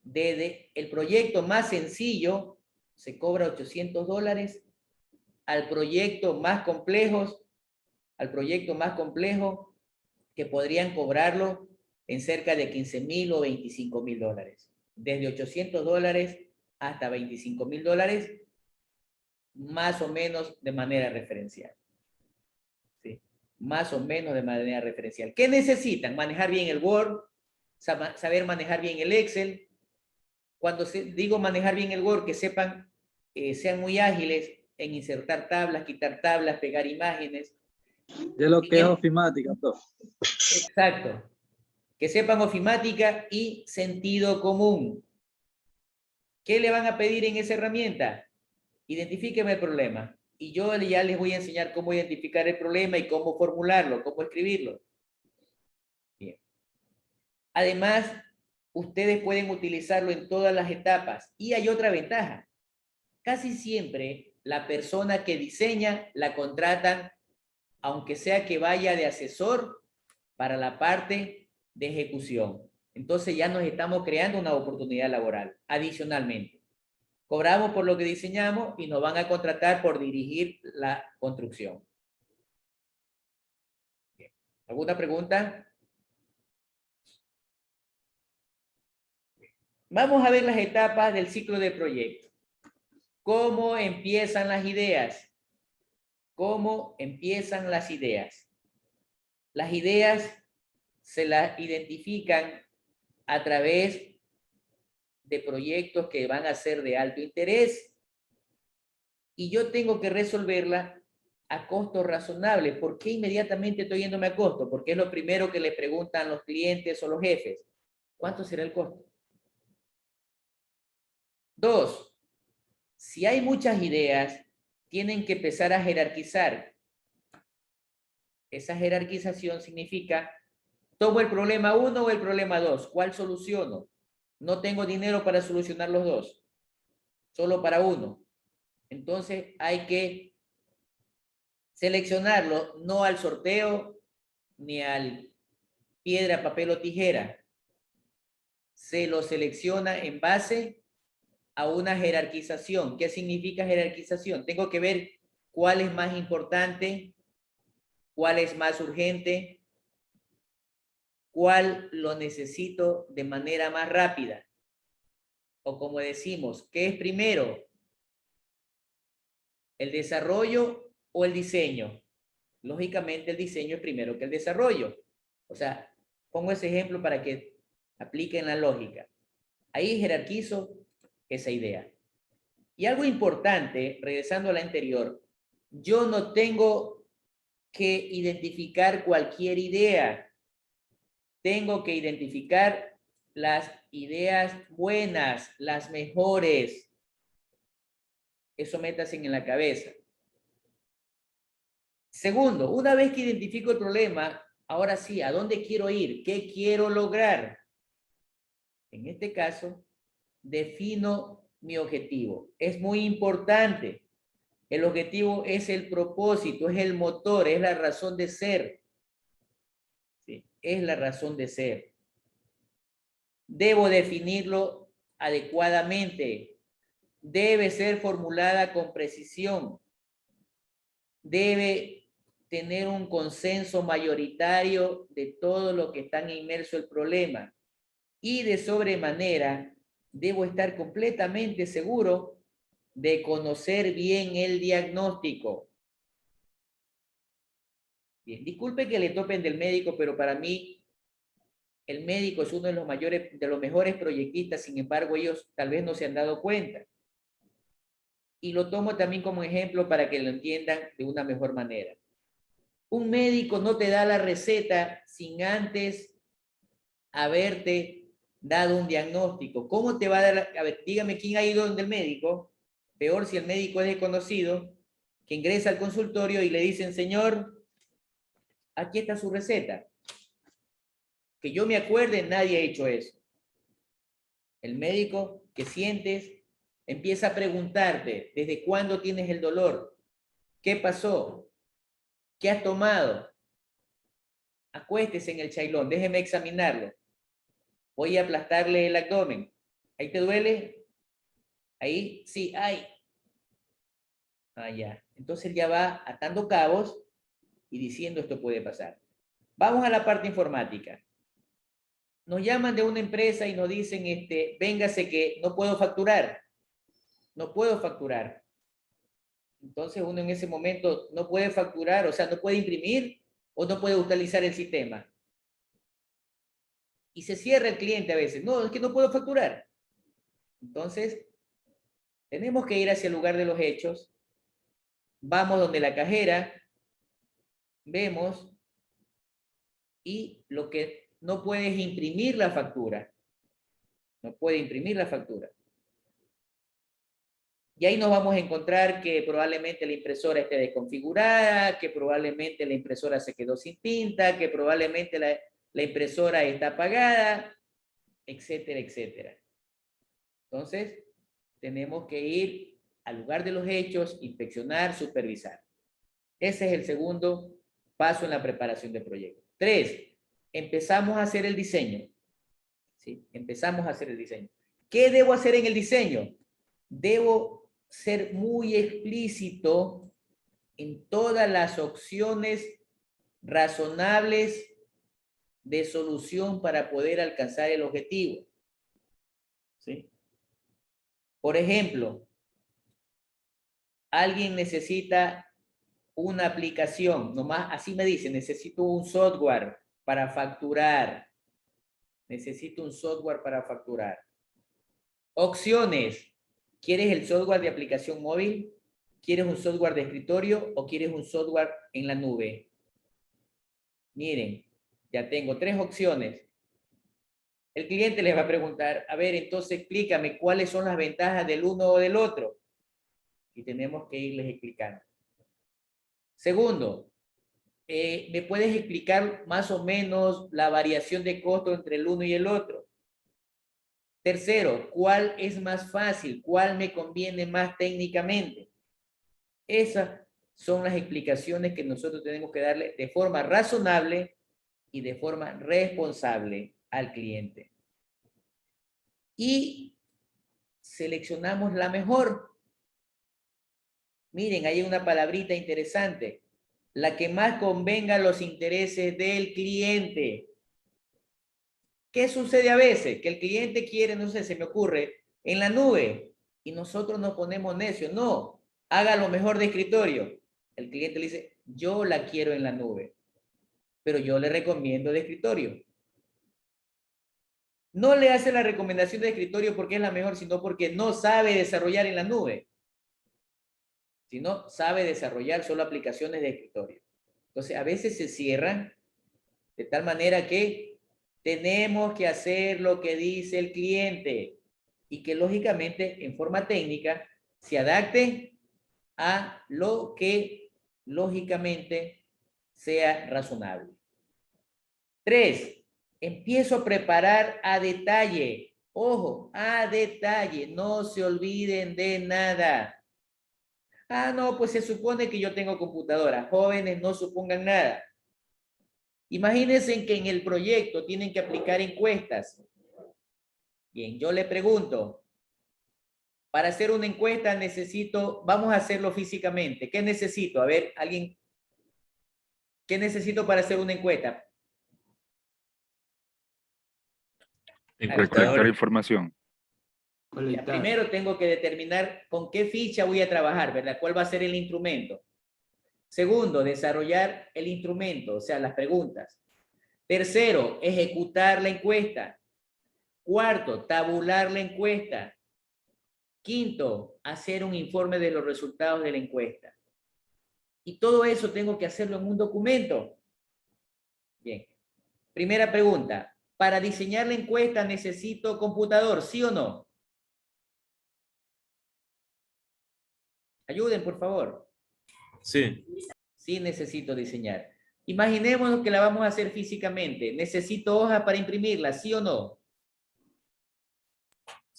desde el proyecto más sencillo, se cobra $800, al proyecto más complejo, que podrían cobrarlo en cerca de $15,000 o $25,000. Desde $800 hasta $25,000, más o menos de manera referencial. ¿Sí? Más o menos de manera referencial. ¿Qué necesitan? Manejar bien el Word, saber manejar bien el Excel. Cuando digo manejar bien el Word, que sepan, sean muy ágiles en insertar tablas, quitar tablas, pegar imágenes. De lo que es ofimática, profe. Exacto. Que sepan ofimática y sentido común. ¿Qué le van a pedir en esa herramienta? Identifíqueme el problema. Y yo ya les voy a enseñar cómo identificar el problema y cómo formularlo, cómo escribirlo. Bien. Además, ustedes pueden utilizarlo en todas las etapas. Y hay otra ventaja. Casi siempre la persona que diseña la contratan, aunque sea que vaya de asesor para la parte de ejecución. Entonces ya nos estamos creando una oportunidad laboral. Adicionalmente, cobramos por lo que diseñamos y nos van a contratar por dirigir la construcción. Bien. ¿Alguna pregunta? Vamos a ver las etapas del ciclo de proyecto. ¿Cómo empiezan las ideas? ¿Cómo empiezan las ideas? Las ideas se las identifican a través de proyectos que van a ser de alto interés y yo tengo que resolverla a costo razonable. ¿Por qué inmediatamente estoy yéndome a costo? Porque es lo primero que le preguntan los clientes o los jefes. ¿Cuánto será el costo? 2, si hay muchas ideas, tienen que empezar a jerarquizar. Esa jerarquización significa, ¿tomo el problema 1 o el problema 2? ¿Cuál soluciono? No tengo dinero para solucionar los dos, solo para uno. Entonces hay que seleccionarlo, no al sorteo ni al piedra, papel o tijera. Se lo selecciona en base a una jerarquización. ¿Qué significa jerarquización? Tengo que ver cuál es más importante, cuál es más urgente, cuál lo necesito de manera más rápida. O como decimos, ¿qué es primero? ¿El desarrollo o el diseño? Lógicamente el diseño es primero que el desarrollo. O sea, pongo ese ejemplo para que apliquen la lógica. Ahí jerarquizo esa idea. Y algo importante, regresando a la anterior, yo no tengo que identificar cualquier idea. Tengo que identificar las ideas buenas, las mejores. Eso métase en la cabeza. Segundo, una vez que identifico el problema, ahora sí, ¿a dónde quiero ir? ¿Qué quiero lograr? En este caso, defino mi objetivo. Es muy importante. El objetivo es el propósito, es el motor, es la razón de ser. ¿Sí? Es la razón de ser. Debo definirlo adecuadamente. Debe ser formulada con precisión. Debe tener un consenso mayoritario de todos los que están inmersos en el problema. Y de sobremanera, debo estar completamente seguro de conocer bien el diagnóstico. Bien, disculpe que le topen del médico, pero para mí el médico es uno de los mejores proyectistas, sin embargo, ellos tal vez no se han dado cuenta. Y lo tomo también como ejemplo para que lo entiendan de una mejor manera. Un médico no te da la receta sin antes haberte dado un diagnóstico. ¿Cómo te va a dar? A ver, dígame quién ha ido donde el médico. Peor si el médico es desconocido, que ingresa al consultorio y le dicen, señor, aquí está su receta. Que yo me acuerde, nadie ha hecho eso. El médico que sientes empieza a preguntarte, ¿desde cuándo tienes el dolor? ¿Qué pasó? ¿Qué has tomado? Acuéstese en el chailón, déjeme examinarlo. Voy a aplastarle el abdomen. ¿Ahí te duele? Ahí, sí, ay. Ah, ya. Entonces ya va atando cabos y diciendo esto puede pasar. Vamos a la parte informática. Nos llaman de una empresa y nos dicen, véngase que no puedo facturar. No puedo facturar. Entonces uno en ese momento no puede facturar, o sea, no puede imprimir o no puede utilizar el sistema. Y se cierra el cliente a veces. No, es que no puedo facturar. Entonces, tenemos que ir hacia el lugar de los hechos. Vamos donde la cajera, vemos, y lo que no puede es imprimir la factura. No puede imprimir la factura. Y ahí nos vamos a encontrar que probablemente la impresora esté desconfigurada, que probablemente la impresora se quedó sin tinta, que probablemente la impresora está apagada, etcétera, etcétera. Entonces, tenemos que ir al lugar de los hechos, inspeccionar, supervisar. Ese es el segundo paso en la preparación del proyecto. 3, empezamos a hacer el diseño. ¿Sí? Empezamos a hacer el diseño. ¿Qué debo hacer en el diseño? Debo ser muy explícito en todas las opciones razonables de solución para poder alcanzar el objetivo. ¿Sí? Por ejemplo, alguien necesita una aplicación, nomás así me dice, necesito un software para facturar. Necesito un software para facturar. Opciones. ¿Quieres el software de aplicación móvil? ¿Quieres un software de escritorio o quieres un software en la nube? Miren, ya tengo 3 opciones. El cliente les va a preguntar, a ver, entonces explícame cuáles son las ventajas del uno o del otro. Y tenemos que irles explicando. Segundo, ¿me puedes explicar más o menos la variación de costo entre el uno y el otro? Tercero, ¿cuál es más fácil? ¿Cuál me conviene más técnicamente? Esas son las explicaciones que nosotros tenemos que darle de forma razonable y de forma responsable al cliente. Y seleccionamos la mejor. Miren, hay una palabrita interesante. La que más convenga a los intereses del cliente. ¿Qué sucede a veces? Que el cliente quiere, no sé, se me ocurre, en la nube, y nosotros nos ponemos necios. No, haga lo mejor de escritorio. El cliente le dice, yo la quiero en la nube, pero yo le recomiendo de escritorio. No le hace la recomendación de escritorio porque es la mejor, sino porque no sabe desarrollar en la nube. Sino sabe desarrollar solo aplicaciones de escritorio. Entonces, a veces se cierran de tal manera que tenemos que hacer lo que dice el cliente y que lógicamente en forma técnica se adapte a lo que lógicamente sea razonable. 3, empiezo a preparar a detalle. Ojo, a detalle, no se olviden de nada. Ah, no, pues se supone que yo tengo computadora. Jóvenes, no supongan nada. Imagínense que en el proyecto tienen que aplicar encuestas. Bien, yo le pregunto, para hacer una encuesta necesito, vamos a hacerlo físicamente. ¿Qué necesito? A ver, alguien, ¿qué necesito para hacer una encuesta? Colectar información. Ya, primero tengo que determinar con qué ficha voy a trabajar, ¿verdad? ¿Cuál va a ser el instrumento? Segundo, desarrollar el instrumento, o sea, las preguntas. Tercero, ejecutar la encuesta. Cuarto, tabular la encuesta. Quinto, hacer un informe de los resultados de la encuesta. Y todo eso tengo que hacerlo en un documento. Bien. Primera pregunta. ¿Para diseñar la encuesta necesito computador, sí o no? Ayuden, por favor. Sí, Sí necesito diseñar. Imaginemos que la vamos a hacer físicamente. ¿Necesito hojas para imprimirla, sí o no?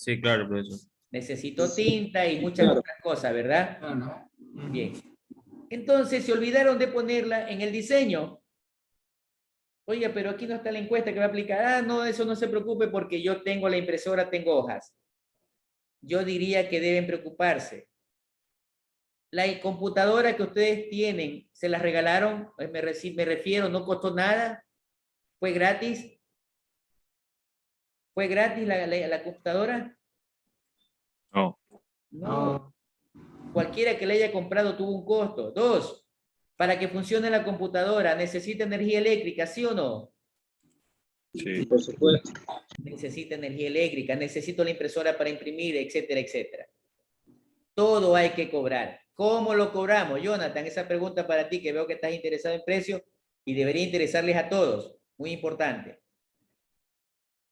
sí, claro, profesor. Necesito tinta y muchas Claro. otras cosas, ¿verdad? Bien. Entonces se olvidaron de ponerla en el diseño. Oiga, pero aquí no está la encuesta que va a aplicar. Ah, no, eso no se preocupe porque yo tengo la impresora, tengo hojas. Yo diría que deben preocuparse. La computadora que ustedes tienen, ¿se las regalaron? Me refiero, no costó nada. ¿Fue gratis? ¿Fue gratis la computadora? No. No. Cualquiera que la haya comprado tuvo un costo. Dos, para que funcione la computadora, ¿necesita energía eléctrica, sí o no? Sí. Por supuesto. Necesita energía eléctrica, necesito la impresora para imprimir, etcétera, etcétera. Todo hay que cobrar. ¿Cómo lo cobramos, Jonathan? Esa pregunta para ti, que veo que estás interesado en precio y debería interesarles a todos. Muy importante.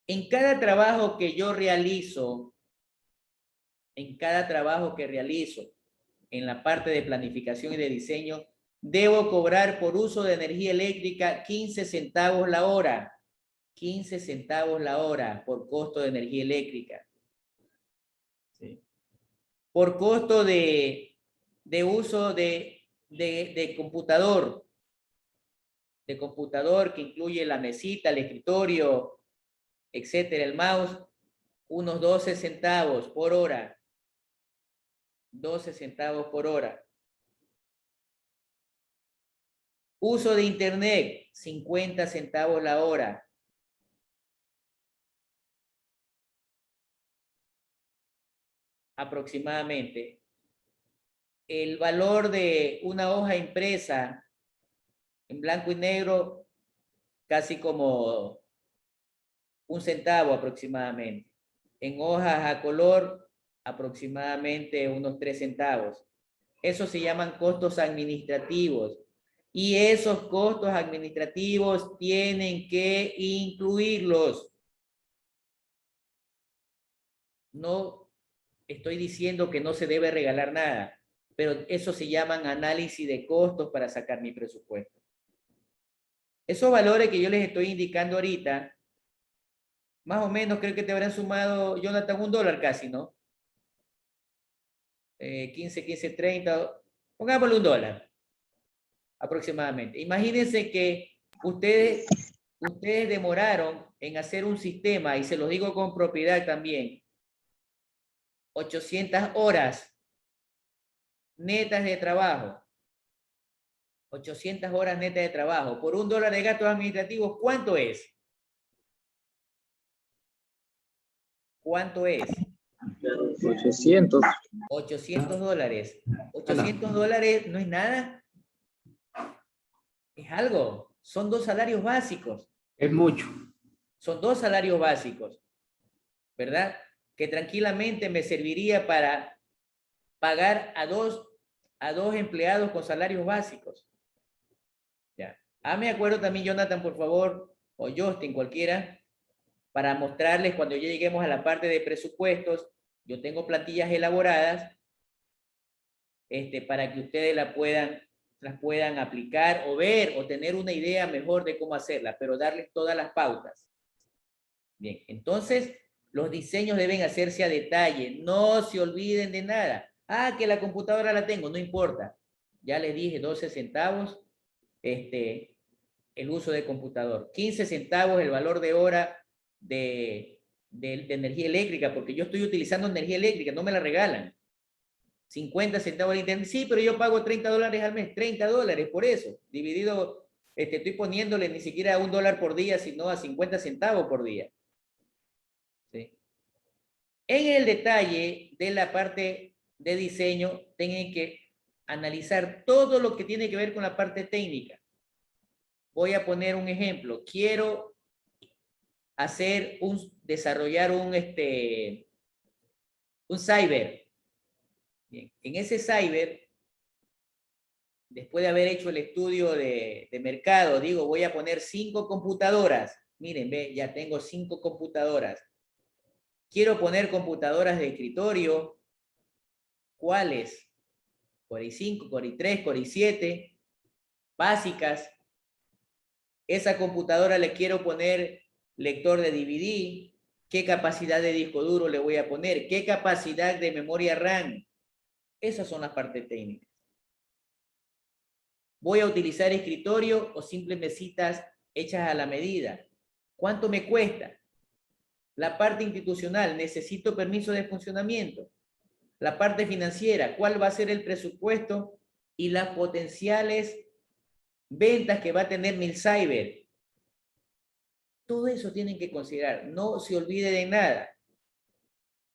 En cada trabajo que yo realizo, en la parte de planificación y de diseño, debo cobrar por uso de energía eléctrica 15 centavos la hora. 15 centavos la hora por costo de energía eléctrica. ¿Sí? Por costo de uso de computador. De computador que incluye la mesita, el escritorio, etcétera, el mouse, unos 12 centavos por hora. 12 centavos por hora. Uso de internet, 50 centavos la hora. Aproximadamente. El valor de una hoja impresa en blanco y negro, casi como un centavo aproximadamente. En hojas a color, aproximadamente unos 3 centavos. Eso se llaman costos administrativos. Y esos costos administrativos tienen que incluirlos. No estoy diciendo que no se debe regalar nada, pero eso se llaman análisis de costos para sacar mi presupuesto. Esos valores que yo les estoy indicando ahorita, más o menos creo que te habrán sumado, Jonathan, $1 casi, ¿no? 15, 15, 30, pongámosle $1 aproximadamente. Imagínense que ustedes demoraron en hacer un sistema, y se los digo con propiedad también, 800 horas netas de trabajo. 800 horas netas de trabajo. Por $1 de gastos administrativos, ¿cuánto es? ¿Cuánto es? 800. $800. $800 no es nada. Es algo. Son 2 salarios básicos. Es mucho. Son 2 salarios básicos. ¿Verdad? Que tranquilamente me serviría para pagar a dos empleados con salarios básicos. Ya. Me acuerdo también, Jonathan, por favor, o Justin, cualquiera, para mostrarles cuando ya lleguemos a la parte de presupuestos. Yo tengo plantillas elaboradas para que ustedes las puedan aplicar o ver o tener una idea mejor de cómo hacerla, pero darles todas las pautas. Bien, entonces los diseños deben hacerse a detalle, no se olviden de nada. Que la computadora la tengo, no importa. Ya les dije 12 centavos el uso de computador, 15 centavos el valor de hora de energía eléctrica, porque yo estoy utilizando energía eléctrica, no me la regalan. 50 centavos de internet, sí, pero yo pago $30 al mes, $30 por eso, dividido, estoy poniéndole ni siquiera $1 por día, sino a 50 centavos por día. ¿Sí? En el detalle de la parte de diseño, tienen que analizar todo lo que tiene que ver con la parte técnica. Voy a poner un ejemplo. Quiero desarrollar un cyber. Bien. En ese cyber, después de haber hecho el estudio de mercado, digo, voy a poner 5 computadoras. Miren, ve, ya tengo 5 computadoras. Quiero poner computadoras de escritorio. ¿Cuáles? Core i5, Core i3, Core i7, básicas. Esa computadora le quiero poner lector de DVD. ¿Qué capacidad de disco duro le voy a poner? ¿Qué capacidad de memoria RAM? Esas son las partes técnicas. ¿Voy a utilizar escritorio o simples mesitas hechas a la medida? ¿Cuánto me cuesta? La parte institucional, necesito permiso de funcionamiento. La parte financiera, ¿cuál va a ser el presupuesto y las potenciales ventas que va a tener Milcyber? Todo eso tienen que considerar. No se olvide de nada.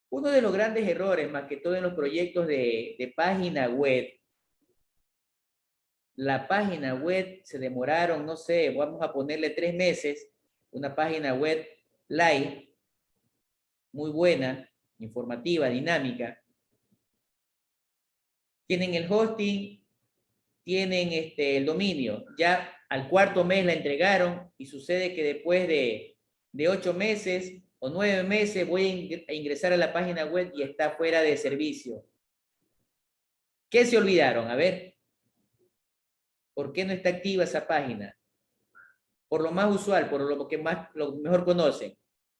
Uno de los grandes errores, más que todo en los proyectos de página web, la página web se demoraron, no sé, vamos a ponerle 3 meses, una página web live, muy buena, informativa, dinámica. Tienen el hosting, tienen el dominio. Ya al 4.º mes la entregaron y sucede que después de 8 meses o 9 meses voy a ingresar a la página web y está fuera de servicio. ¿Qué se olvidaron? A ver. ¿Por qué no está activa esa página? Por lo más usual, por lo que lo mejor conocen.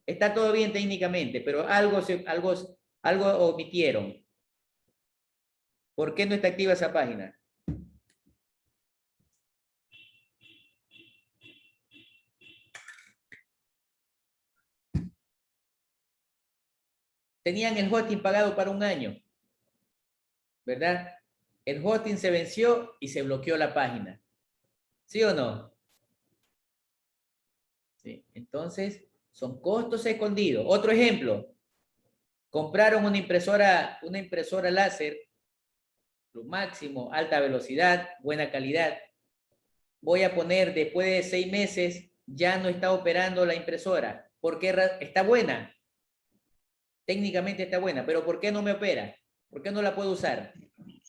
Está todo bien técnicamente, pero algo omitieron. ¿Por qué no está activa esa página? Tenían el hosting pagado para 1 año, ¿verdad? El hosting se venció y se bloqueó la página. ¿Sí o no? Sí. Entonces, son costos escondidos. Otro ejemplo. Compraron una impresora láser, lo máximo, alta velocidad, buena calidad. Voy a poner, después de 6 meses, ya no está operando la impresora. ¿Por qué? Está buena. Técnicamente está buena, pero ¿por qué no me opera? ¿Por qué no la puedo usar?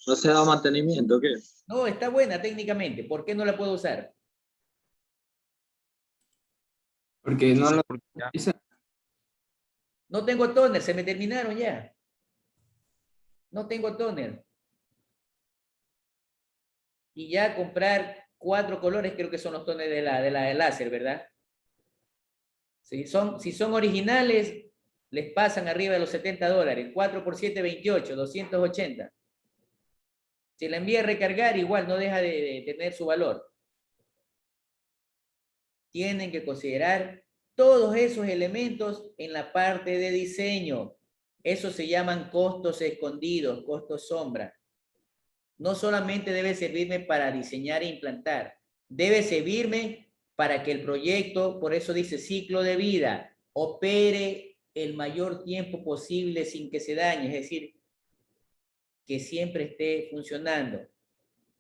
¿No se da mantenimiento, qué? No, está buena técnicamente. ¿Por qué no la puedo usar? Porque no lo Ya. No tengo tóner, se me terminaron ya. No tengo tóner. Y ya comprar 4 colores, creo que son los tóneres de la de láser, ¿verdad? Si son originales, les pasan arriba de los $70. 4 por 7, 28, 280. Si la envía a recargar, igual no deja de tener su valor. Tienen que considerar todos esos elementos en la parte de diseño. Eso se llaman costos escondidos, costos sombra. No solamente debe servirme para diseñar e implantar, debe servirme para que el proyecto, por eso dice ciclo de vida, opere el mayor tiempo posible sin que se dañe, es decir, que siempre esté funcionando.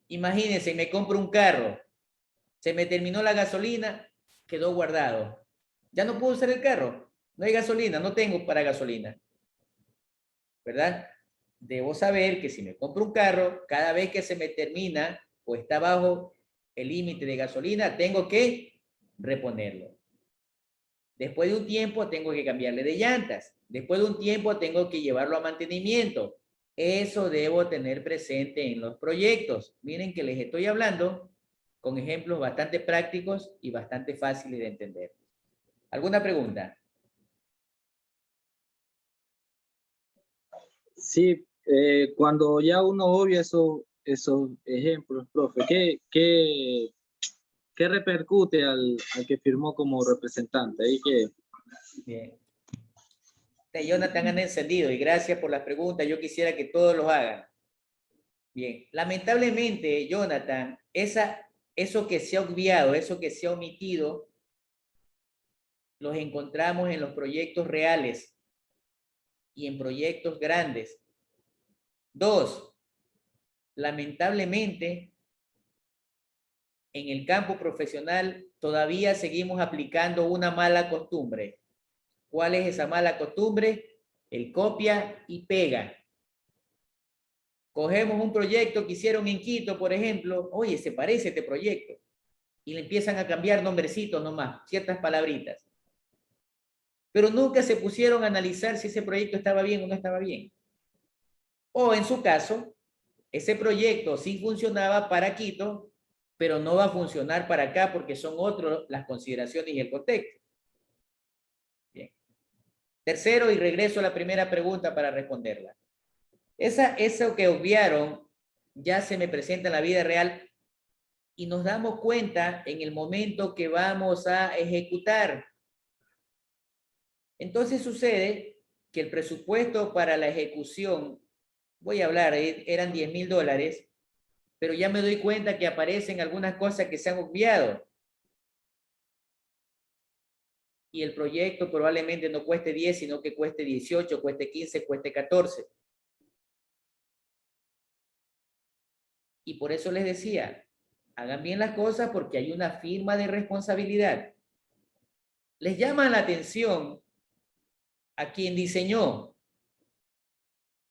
Imagínense, me compro un carro, se me terminó la gasolina, quedó guardado. Ya no puedo usar el carro, no hay gasolina, no tengo para gasolina, ¿verdad? Debo saber que si me compro un carro, cada vez que se me termina o está bajo el límite de gasolina, tengo que reponerlo. Después de un tiempo tengo que cambiarle de llantas. Después de un tiempo tengo que llevarlo a mantenimiento. Eso debo tener presente en los proyectos. Miren que les estoy hablando con ejemplos bastante prácticos y bastante fáciles de entender. ¿Alguna pregunta? Sí, cuando ya uno obvia esos ejemplos, profe, ¿qué repercute al que firmó como representante? Ahí que Bien. Jonathan han encendido y gracias por las preguntas. Yo quisiera que todos los hagan. Bien, lamentablemente, Jonathan, eso que se ha obviado, eso que se ha omitido, los encontramos en los proyectos reales y en proyectos grandes. 2, lamentablemente, en el campo profesional todavía seguimos aplicando una mala costumbre. ¿Cuál es esa mala costumbre? El copia y pega. Cogemos un proyecto que hicieron en Quito, por ejemplo, oye, se parece este proyecto, y le empiezan a cambiar nombrecitos nomás, ciertas palabritas. Pero nunca se pusieron a analizar si ese proyecto estaba bien o no estaba bien. O en su caso, ese proyecto sí funcionaba para Quito, pero no va a funcionar para acá porque son otras las consideraciones y el contexto. Bien. Tercero, y regreso a la primera pregunta para responderla. Eso que obviaron ya se me presenta en la vida real y nos damos cuenta en el momento que vamos a ejecutar. Entonces sucede que el presupuesto para la ejecución, voy a hablar, eran $10,000, pero ya me doy cuenta que aparecen algunas cosas que se han obviado. Y el proyecto probablemente no cueste 10, sino que cueste 18, cueste 15, cueste 14. Y por eso les decía, hagan bien las cosas porque hay una firma de responsabilidad. Les llama la atención a quien diseñó.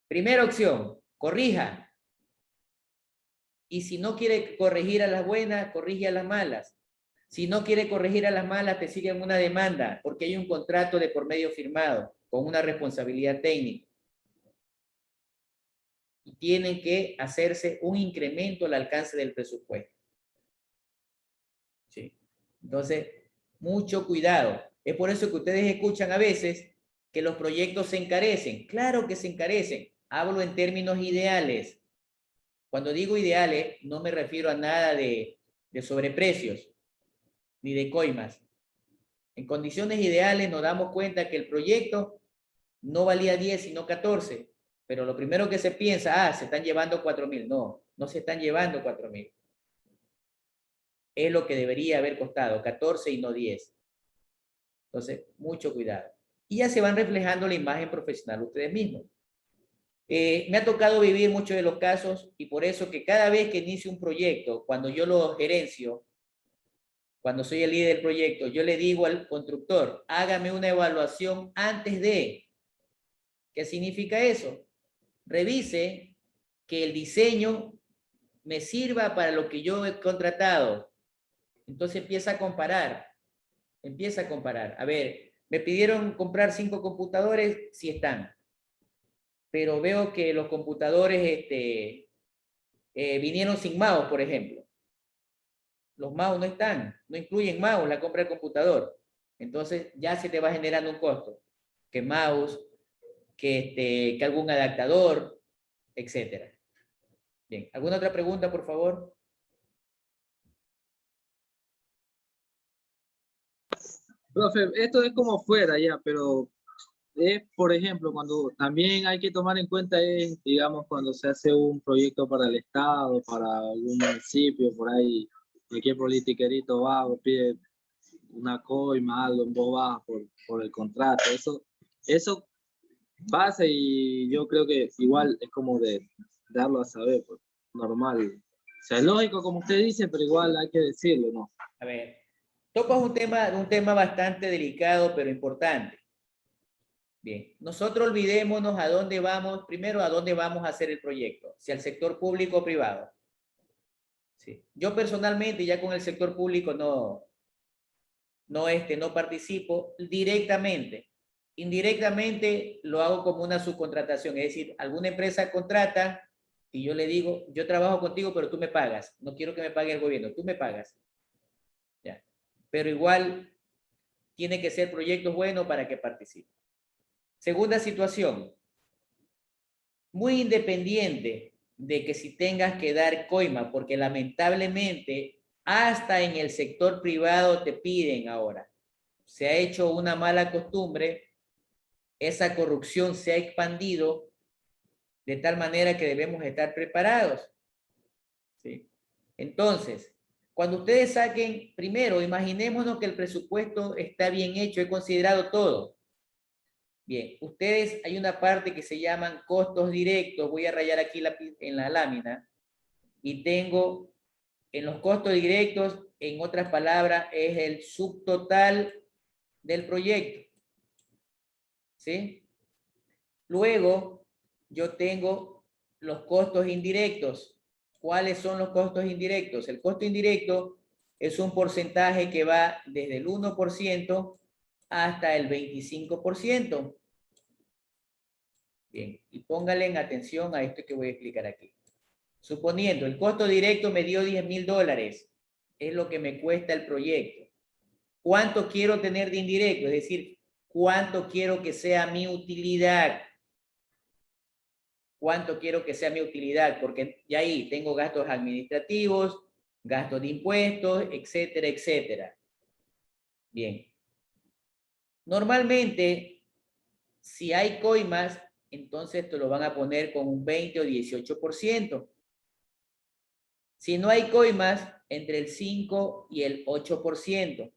Primera opción, corrija. Y si no quiere corregir a las buenas, corrige a las malas. Si no quiere corregir a las malas, te siguen una demanda porque hay un contrato de por medio firmado con una responsabilidad técnica. Y tienen que hacerse un incremento al alcance del presupuesto. ¿Sí? Entonces, mucho cuidado. Es por eso que ustedes escuchan a veces que los proyectos se encarecen. Claro que se encarecen. Hablo en términos ideales. Cuando digo ideales, no me refiero a nada de sobreprecios ni de coimas. En condiciones ideales nos damos cuenta que el proyecto no valía 10, sino 14. Pero lo primero que se piensa, se están llevando 4,000. No, no se están llevando 4,000. Es lo que debería haber costado, 14 y no 10. Entonces, mucho cuidado. Y ya se van reflejando la imagen profesional ustedes mismos. Me ha tocado vivir muchos de los casos y por eso que cada vez que inicio un proyecto, cuando yo lo gerencio, cuando soy el líder del proyecto, yo le digo al constructor, hágame una evaluación antes de. ¿Qué significa eso? Revise que el diseño me sirva para lo que yo he contratado. Entonces empieza a comparar. A ver, me pidieron comprar 5 computadores, sí están. Pero veo que los computadores vinieron sin mouse, por ejemplo. Los mouse no están, no incluyen mouse la compra del computador. Entonces ya se te va generando un costo. Que mouse, que algún adaptador, etcétera. Bien, ¿alguna otra pregunta, por favor? Profe, esto es como fuera ya, pero es, por ejemplo, cuando también hay que tomar en cuenta, digamos, cuando se hace un proyecto para el Estado, para algún municipio, por ahí, cualquier politiquerito vago pide una coima, algo en voz baja por el contrato. Eso pasa y yo creo que igual es como de darlo a saber, pues, normal. O sea, es lógico como usted dice, pero igual hay que decirlo, ¿no? A ver, tocas un tema bastante delicado, pero importante. Bien, nosotros olvidémonos a dónde vamos, primero a dónde vamos a hacer el proyecto, si al sector público o privado. Sí. Yo personalmente ya con el sector público no participo directamente. Indirectamente lo hago como una subcontratación, es decir, alguna empresa contrata y yo le digo, yo trabajo contigo, pero tú me pagas. No quiero que me pague el gobierno, tú me pagas. Ya. Pero igual tiene que ser proyectos buenos para que participe. Segunda situación, muy independiente de que si tengas que dar coima, porque lamentablemente hasta en el sector privado te piden ahora. Se ha hecho una mala costumbre, esa corrupción se ha expandido de tal manera que debemos estar preparados. ¿Sí? Entonces, cuando ustedes saquen, primero, imaginémonos que el presupuesto está bien hecho, he considerado todo. Bien, ustedes, hay una parte que se llaman costos directos, voy a rayar aquí en la lámina, y tengo en los costos directos, en otras palabras, es el subtotal del proyecto. ¿Sí? Luego, yo tengo los costos indirectos. ¿Cuáles son los costos indirectos? El costo indirecto es un porcentaje que va desde el 1% hasta el 25%. Bien, y pónganle en atención a esto que voy a explicar aquí. Suponiendo, el costo directo me dio $10,000, es lo que me cuesta el proyecto. ¿Cuánto quiero tener de indirecto? Es decir, ¿cuánto quiero que sea mi utilidad? ¿Cuánto quiero que sea mi utilidad? Porque ya ahí tengo gastos administrativos, gastos de impuestos, etcétera, etcétera. Bien. Normalmente, si hay coimas, entonces te lo van a poner con un 20 o 18%. Si no hay coimas, entre el 5 y el 8%.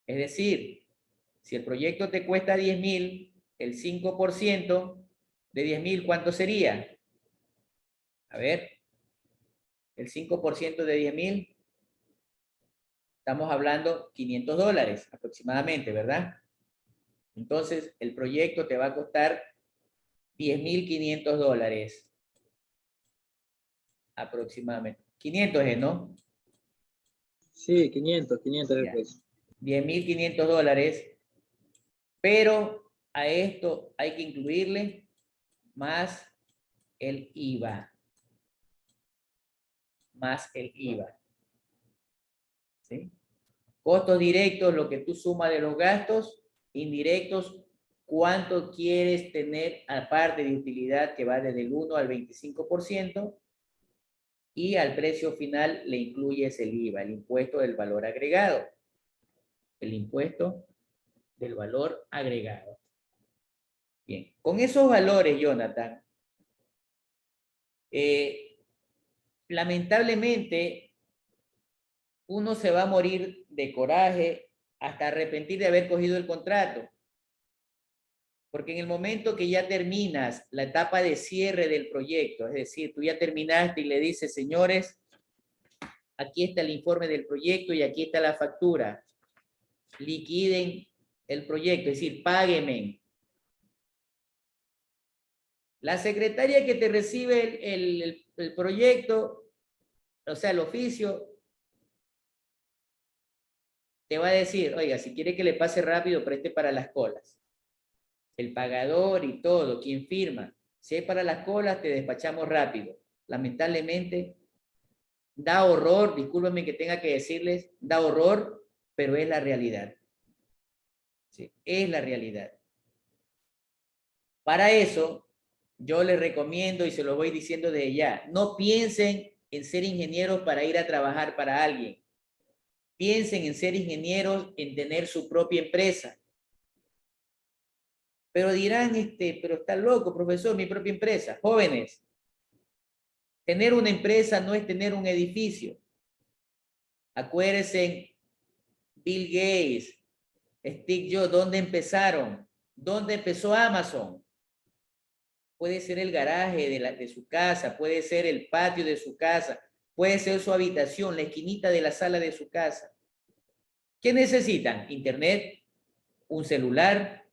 Es decir, si el proyecto te cuesta 10,000, el 5% de 10,000, ¿cuánto sería? A ver, el 5% de 10,000, estamos hablando $500 aproximadamente, ¿verdad? Entonces, el proyecto te va a costar $10,500 aproximadamente. 500 es, ¿no? Sí, 500 de Ya. pesos. $10,500, pero a esto hay que incluirle más el IVA. Más el IVA. ¿Sí? Costos directos, lo que tú sumas de los gastos. Indirectos, cuánto quieres tener aparte de utilidad, que va desde el 1 al 25%. Y al precio final le incluyes el IVA, el impuesto del valor agregado. El impuesto del valor agregado. Bien, con esos valores, Jonathan, lamentablemente, uno se va a morir de coraje hasta arrepentir de haber cogido el contrato. Porque en el momento que ya terminas la etapa de cierre del proyecto, es decir, tú ya terminaste y le dices, señores, aquí está el informe del proyecto y aquí está la factura. Liquiden el proyecto, es decir, páguenme. La secretaria que te recibe el proyecto, o sea, el oficio, te va a decir, oiga, si quiere que le pase rápido, preste para las colas. El pagador y todo, quien firma. Si es para las colas, te despachamos rápido. Lamentablemente, da horror, discúlpenme que tenga que decirles, da horror, pero es la realidad. Sí, es la realidad. Para eso, yo les recomiendo y se lo voy diciendo desde ya, no piensen en ser ingenieros para ir a trabajar para alguien. Piensen en ser ingenieros, en tener su propia empresa. Pero dirán, pero está loco, profesor, mi propia empresa. Jóvenes, tener una empresa no es tener un edificio. Acuérdense, Bill Gates, Steve Jobs, ¿dónde empezaron? ¿Dónde empezó Amazon? Puede ser el garaje de su casa, puede ser el patio de su casa, puede ser su habitación, la esquinita de la sala de su casa. ¿Qué necesitan? Internet, un celular,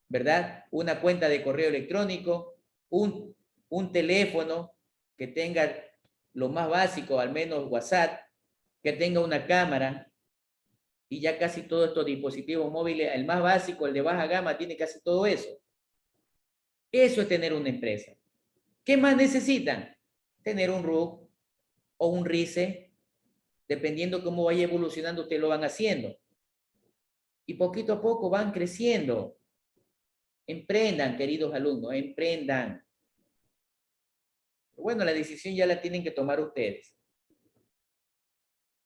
¿verdad? Una cuenta de correo electrónico, un teléfono que tenga lo más básico, al menos WhatsApp, que tenga una cámara, y ya casi todos estos dispositivos móviles, el más básico, el de baja gama, tiene casi todo eso. Eso es tener una empresa. ¿Qué más necesitan? Tener un RUC o un RICE, dependiendo cómo vaya evolucionando, ustedes lo van haciendo. Y poquito a poco van creciendo. Emprendan, queridos alumnos, emprendan. Bueno, la decisión ya la tienen que tomar ustedes.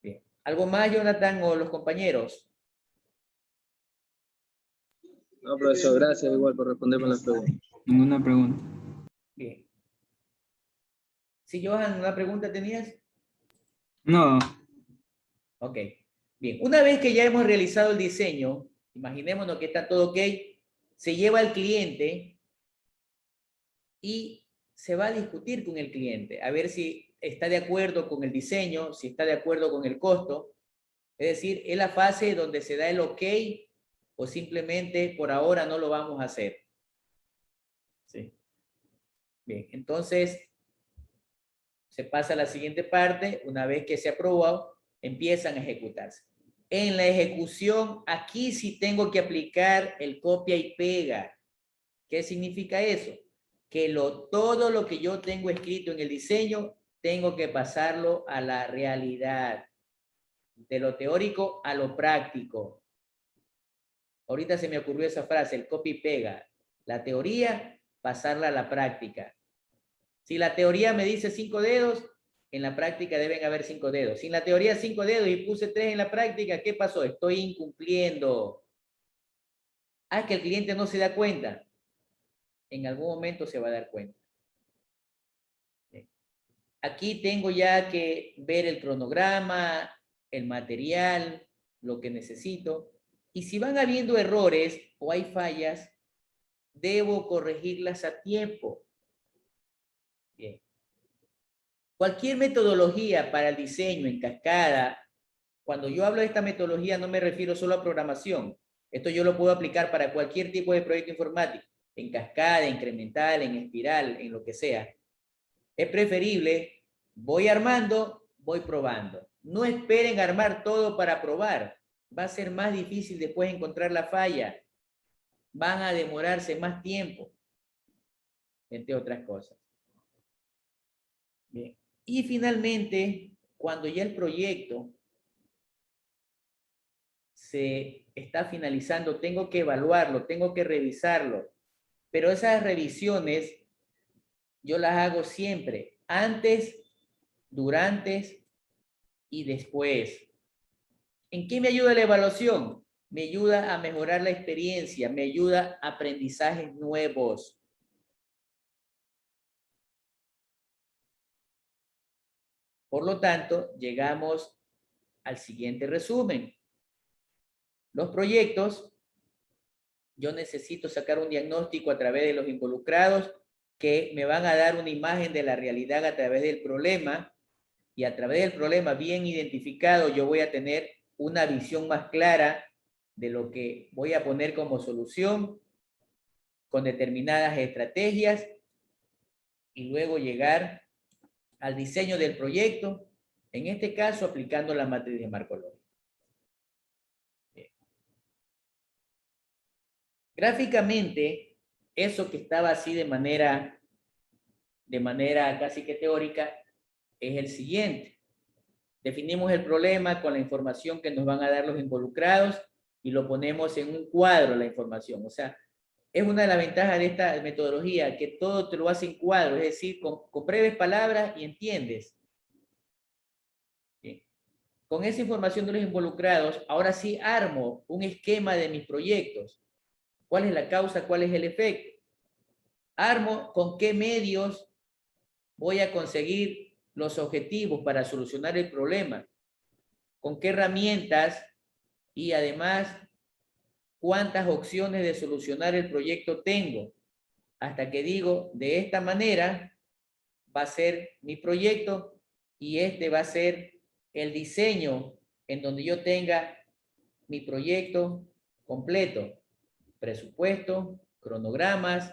Bien. ¿Algo más, Jonathan, o los compañeros? No, profesor, gracias igual por responderme las preguntas. Ninguna pregunta. Bien. ¿Sí, Johan, una pregunta tenías? No, Ok. Bien. Una vez que ya hemos realizado el diseño, imaginémonos que está todo ok, se lleva al cliente y se va a discutir con el cliente, a ver si está de acuerdo con el diseño, si está de acuerdo con el costo. Es decir, es la fase donde se da el ok o simplemente por ahora no lo vamos a hacer. ¿Sí? Bien, entonces se pasa a la siguiente parte. Una vez que se aprobó, empiezan a ejecutarse. En la ejecución, aquí sí tengo que aplicar el copia y pega. ¿Qué significa eso? Que todo lo que yo tengo escrito en el diseño, tengo que pasarlo a la realidad. De lo teórico a lo práctico. Ahorita se me ocurrió esa frase, el copy y pega. La teoría, pasarla a la práctica. Si la teoría me dice 5 dedos, en la práctica deben haber 5 dedos. Si en la teoría 5 dedos y puse 3 en la práctica, ¿qué pasó? Estoy incumpliendo. Ah, que el cliente no se da cuenta. En algún momento se va a dar cuenta. Aquí tengo ya que ver el cronograma, el material, lo que necesito. Y si van habiendo errores o hay fallas, debo corregirlas a tiempo. Bien. Cualquier metodología para el diseño en cascada, cuando yo hablo de esta metodología no me refiero solo a programación. Esto yo lo puedo aplicar para cualquier tipo de proyecto informático, en cascada, incremental, en espiral, en lo que sea. Es preferible, voy armando, voy probando. No esperen armar todo para probar. Va a ser más difícil después encontrar la falla. Van a demorarse más tiempo, entre otras cosas. Bien. Y finalmente, cuando ya el proyecto se está finalizando, tengo que evaluarlo, tengo que revisarlo. Pero esas revisiones yo las hago siempre, antes, durante y después. ¿En qué me ayuda la evaluación? Me ayuda a mejorar la experiencia, me ayuda a aprendizajes nuevos. Por lo tanto, llegamos al siguiente resumen. Los proyectos, yo necesito sacar un diagnóstico a través de los involucrados que me van a dar una imagen de la realidad a través del problema, y a través del problema bien identificado yo voy a tener una visión más clara de lo que voy a poner como solución con determinadas estrategias y luego llegar al diseño del proyecto, en este caso aplicando la matriz de marco lógico. Gráficamente, eso que estaba así de manera casi que teórica es el siguiente. Definimos el problema con la información que nos van a dar los involucrados y lo ponemos en un cuadro, la información. O sea, es una de las ventajas de esta metodología, que todo te lo hace en cuadro, es decir, con breves palabras y entiendes. Bien. Con esa información de los involucrados, ahora sí armo un esquema de mis proyectos. ¿Cuál es la causa? ¿Cuál es el efecto? Armo con qué medios voy a conseguir los objetivos para solucionar el problema, con qué herramientas y además cuántas opciones de solucionar el proyecto tengo, hasta que digo, de esta manera va a ser mi proyecto y este va a ser el diseño en donde yo tenga mi proyecto completo, presupuesto, cronogramas,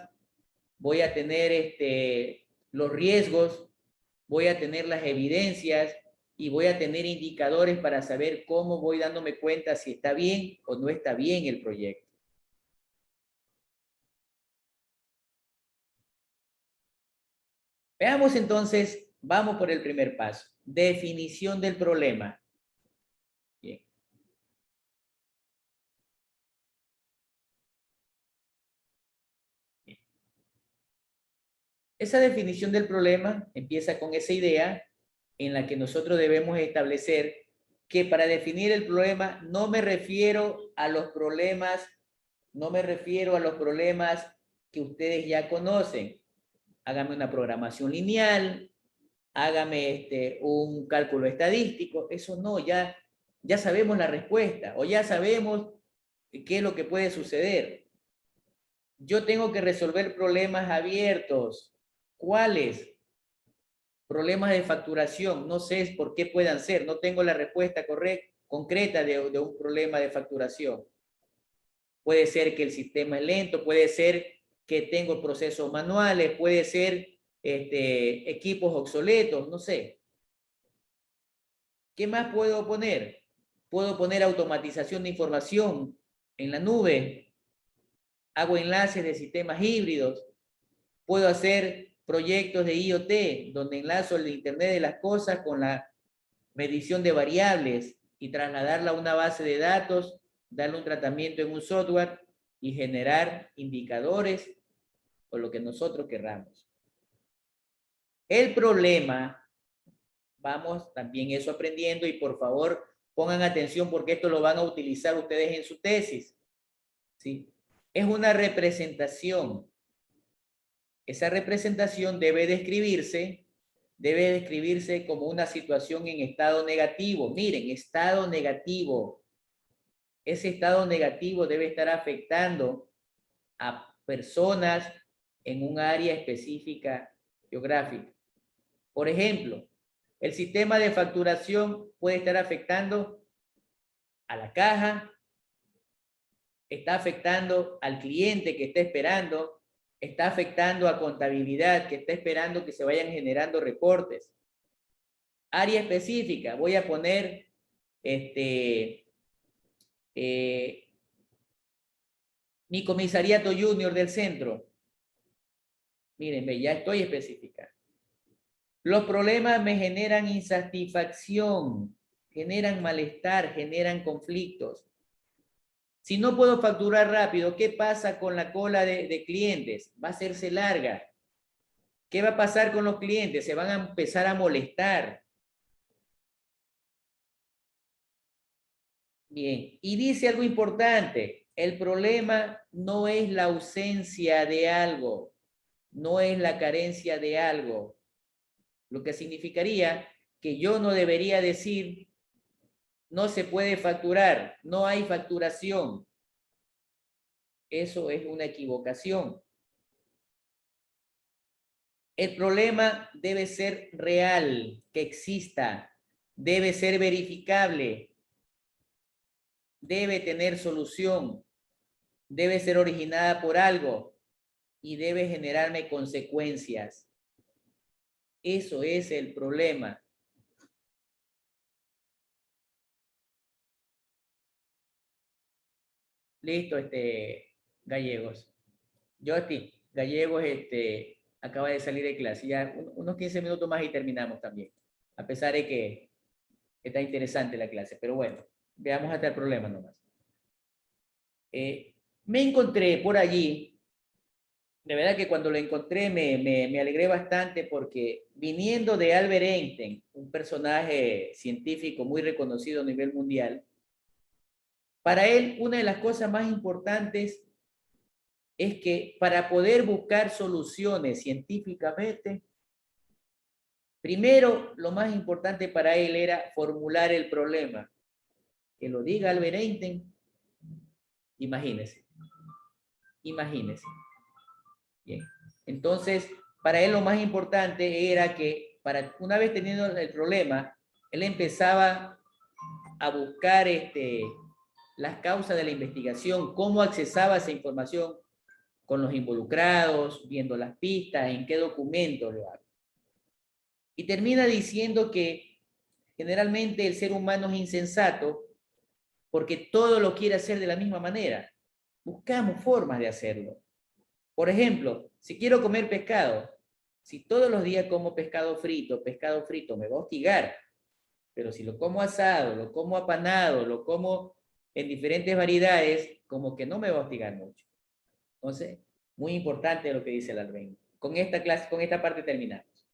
voy a tener los riesgos, voy a tener las evidencias y voy a tener indicadores para saber cómo voy dándome cuenta si está bien o no está bien el proyecto. Veamos entonces, vamos por el primer paso. Definición del problema. Bien. Esa definición del problema empieza con esa idea en la que nosotros debemos establecer que para definir el problema no me refiero a los problemas que ustedes ya conocen. Hágame una programación lineal, hágame un cálculo estadístico, eso no, ya sabemos la respuesta o ya sabemos qué es lo que puede suceder. Yo tengo que resolver problemas abiertos. ¿Cuáles? Problemas de facturación, no sé por qué puedan ser, no tengo la respuesta concreta de un problema de facturación. Puede ser que el sistema es lento, puede ser que tengo procesos manuales, puede ser equipos obsoletos, no sé. ¿Qué más puedo poner? Puedo poner automatización de información en la nube. Hago enlaces de sistemas híbridos. Puedo hacer proyectos de IoT, donde enlazo el Internet de las cosas con la medición de variables y trasladarla a una base de datos, darle un tratamiento en un software y generar indicadores o lo que nosotros querramos. El problema, vamos también eso aprendiendo y por favor pongan atención porque esto lo van a utilizar ustedes en su tesis. ¿Sí? Es una representación. Esa representación debe describirse como una situación en estado negativo. Miren, estado negativo. Ese estado negativo debe estar afectando a personas en un área específica geográfica. Por ejemplo, el sistema de facturación puede estar afectando a la caja, está afectando al cliente que está esperando, está afectando a contabilidad que está esperando que se vayan generando reportes. Área específica, voy a poner mi comisariato junior del centro. Miren, ya estoy especificando. Los problemas me generan insatisfacción, generan malestar, generan conflictos. Si no puedo facturar rápido, ¿qué pasa con la cola de clientes? Va a hacerse larga. ¿Qué va a pasar con los clientes? Se van a empezar a molestar. Bien, y dice algo importante. El problema no es la ausencia de algo, no es la carencia de algo. Lo que significaría que yo no debería decir no se puede facturar, no hay facturación. Eso es una equivocación. El problema debe ser real, que exista, debe ser verificable, debe tener solución, debe ser originada por algo y debe generarme consecuencias. Eso es el problema. Listo, Gallegos. Gallegos, acaba de salir de clase. Ya unos 15 minutos más y terminamos también. A pesar de que está interesante la clase. Pero bueno, veamos hasta el problema nomás. Me encontré por allí, de verdad que cuando lo encontré me alegré bastante porque viniendo de Albert Einstein, un personaje científico muy reconocido a nivel mundial, para él una de las cosas más importantes es que para poder buscar soluciones científicamente, primero lo más importante para él era formular el problema. Que lo diga Albert Einstein, imagínese. Bien. Entonces, para él lo más importante era que una vez teniendo el problema, él empezaba a buscar las causas de la investigación, cómo accesaba esa información con los involucrados, viendo las pistas, en qué documentos lo hago. Y termina diciendo que generalmente el ser humano es insensato porque todo lo quiere hacer de la misma manera. Buscamos formas de hacerlo. Por ejemplo, si quiero comer pescado, si todos los días como pescado frito me va a hostigar. Pero si lo como asado, lo como apanado, lo como en diferentes variedades, como que no me va a hostigar mucho. Entonces, muy importante lo que dice el Albert. Con esta parte terminamos.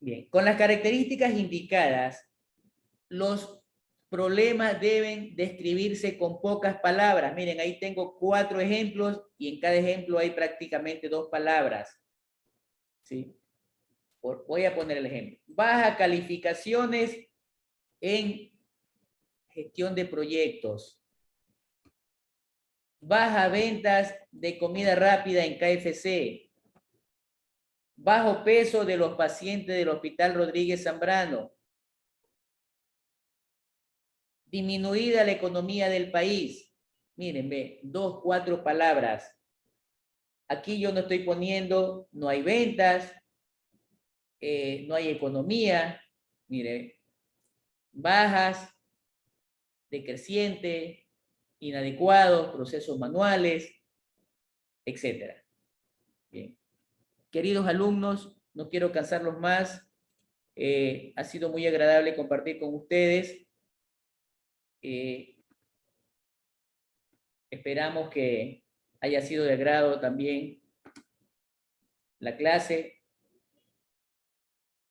Bien, con las características indicadas, los problemas deben describirse con pocas palabras. Miren, ahí tengo 4 ejemplos y en cada ejemplo hay prácticamente 2 palabras. ¿Sí? Voy a poner el ejemplo. Baja calificaciones en gestión de proyectos. Baja ventas de comida rápida en KFC. Bajo peso de los pacientes del Hospital Rodríguez Zambrano. Disminuida la economía del país. Miren, ve, 2, 4 palabras. Aquí yo no estoy poniendo, no hay ventas, no hay economía. Mire, bajas, decreciente, inadecuados, procesos manuales, etc. Bien. Queridos alumnos, no quiero cansarlos más. Ha sido muy agradable compartir con ustedes. Esperamos que haya sido de agrado también la clase.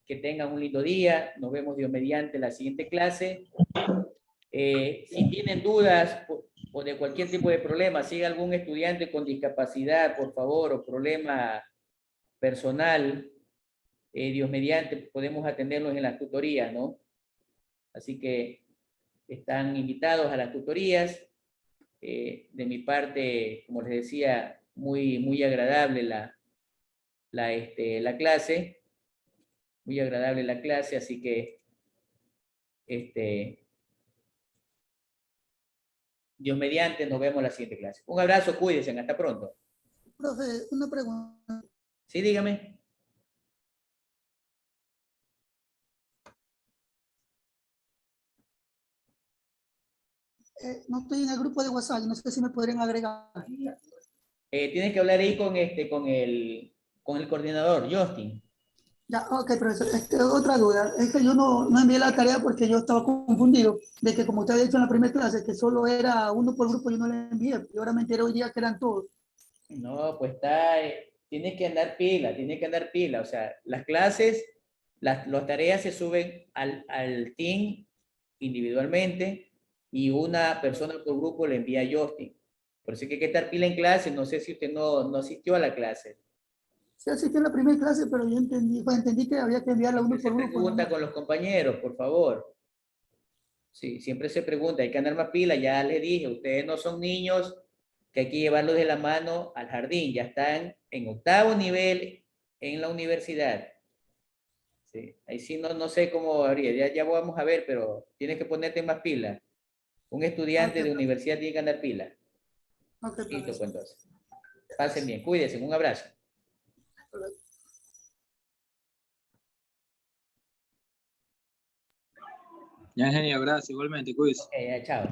Que tengan un lindo día. Nos vemos Dios mediante en la siguiente clase. Si tienen dudas o de cualquier tipo de problema, si hay algún estudiante con discapacidad, por favor, o problema personal, Dios mediante, podemos atenderlos en las tutorías, ¿no? Así que están invitados a las tutorías. De mi parte, como les decía, muy agradable la clase. Muy agradable la clase, así que Dios mediante, nos vemos en la siguiente clase. Un abrazo, cuídense, hasta pronto. Profe, una pregunta. Sí, dígame. No estoy en el grupo de WhatsApp, no sé si me podrían agregar. Tienes que hablar ahí con el coordinador, Justin. Ya, ok, profesor. Otra duda. Es que yo no envié la tarea porque yo estaba confundido de que, como usted ha dicho en la primera clase, que solo era uno por grupo, yo no le envié. Y ahora me enteré hoy día que eran todos. No, pues tiene que andar pila. O sea, las clases, las tareas se suben al team individualmente y una persona por grupo le envía a Justin. Por eso que hay que estar pila en clase. No sé si usted no asistió a la clase. Sí, asistí en la primera clase, pero yo entendí que había que enviarla uno Se por grupo. pregunta ¿No? con los compañeros, por favor. Sí, siempre se pregunta, hay que andar más pila. Ya les dije, ustedes no son niños que hay que llevarlos de la mano al jardín. Ya están en 8º nivel en la universidad. Sí, ahí sí no sé cómo habría. Ya vamos a ver, pero tienes que ponerte más pila. Un estudiante de universidad tiene que andar pila. Ok, Listo, profesor. pues entonces. Pasen bien, cuídense, un abrazo. Ya, genio, gracias. Igualmente, cuídese. Ok, ya, chao.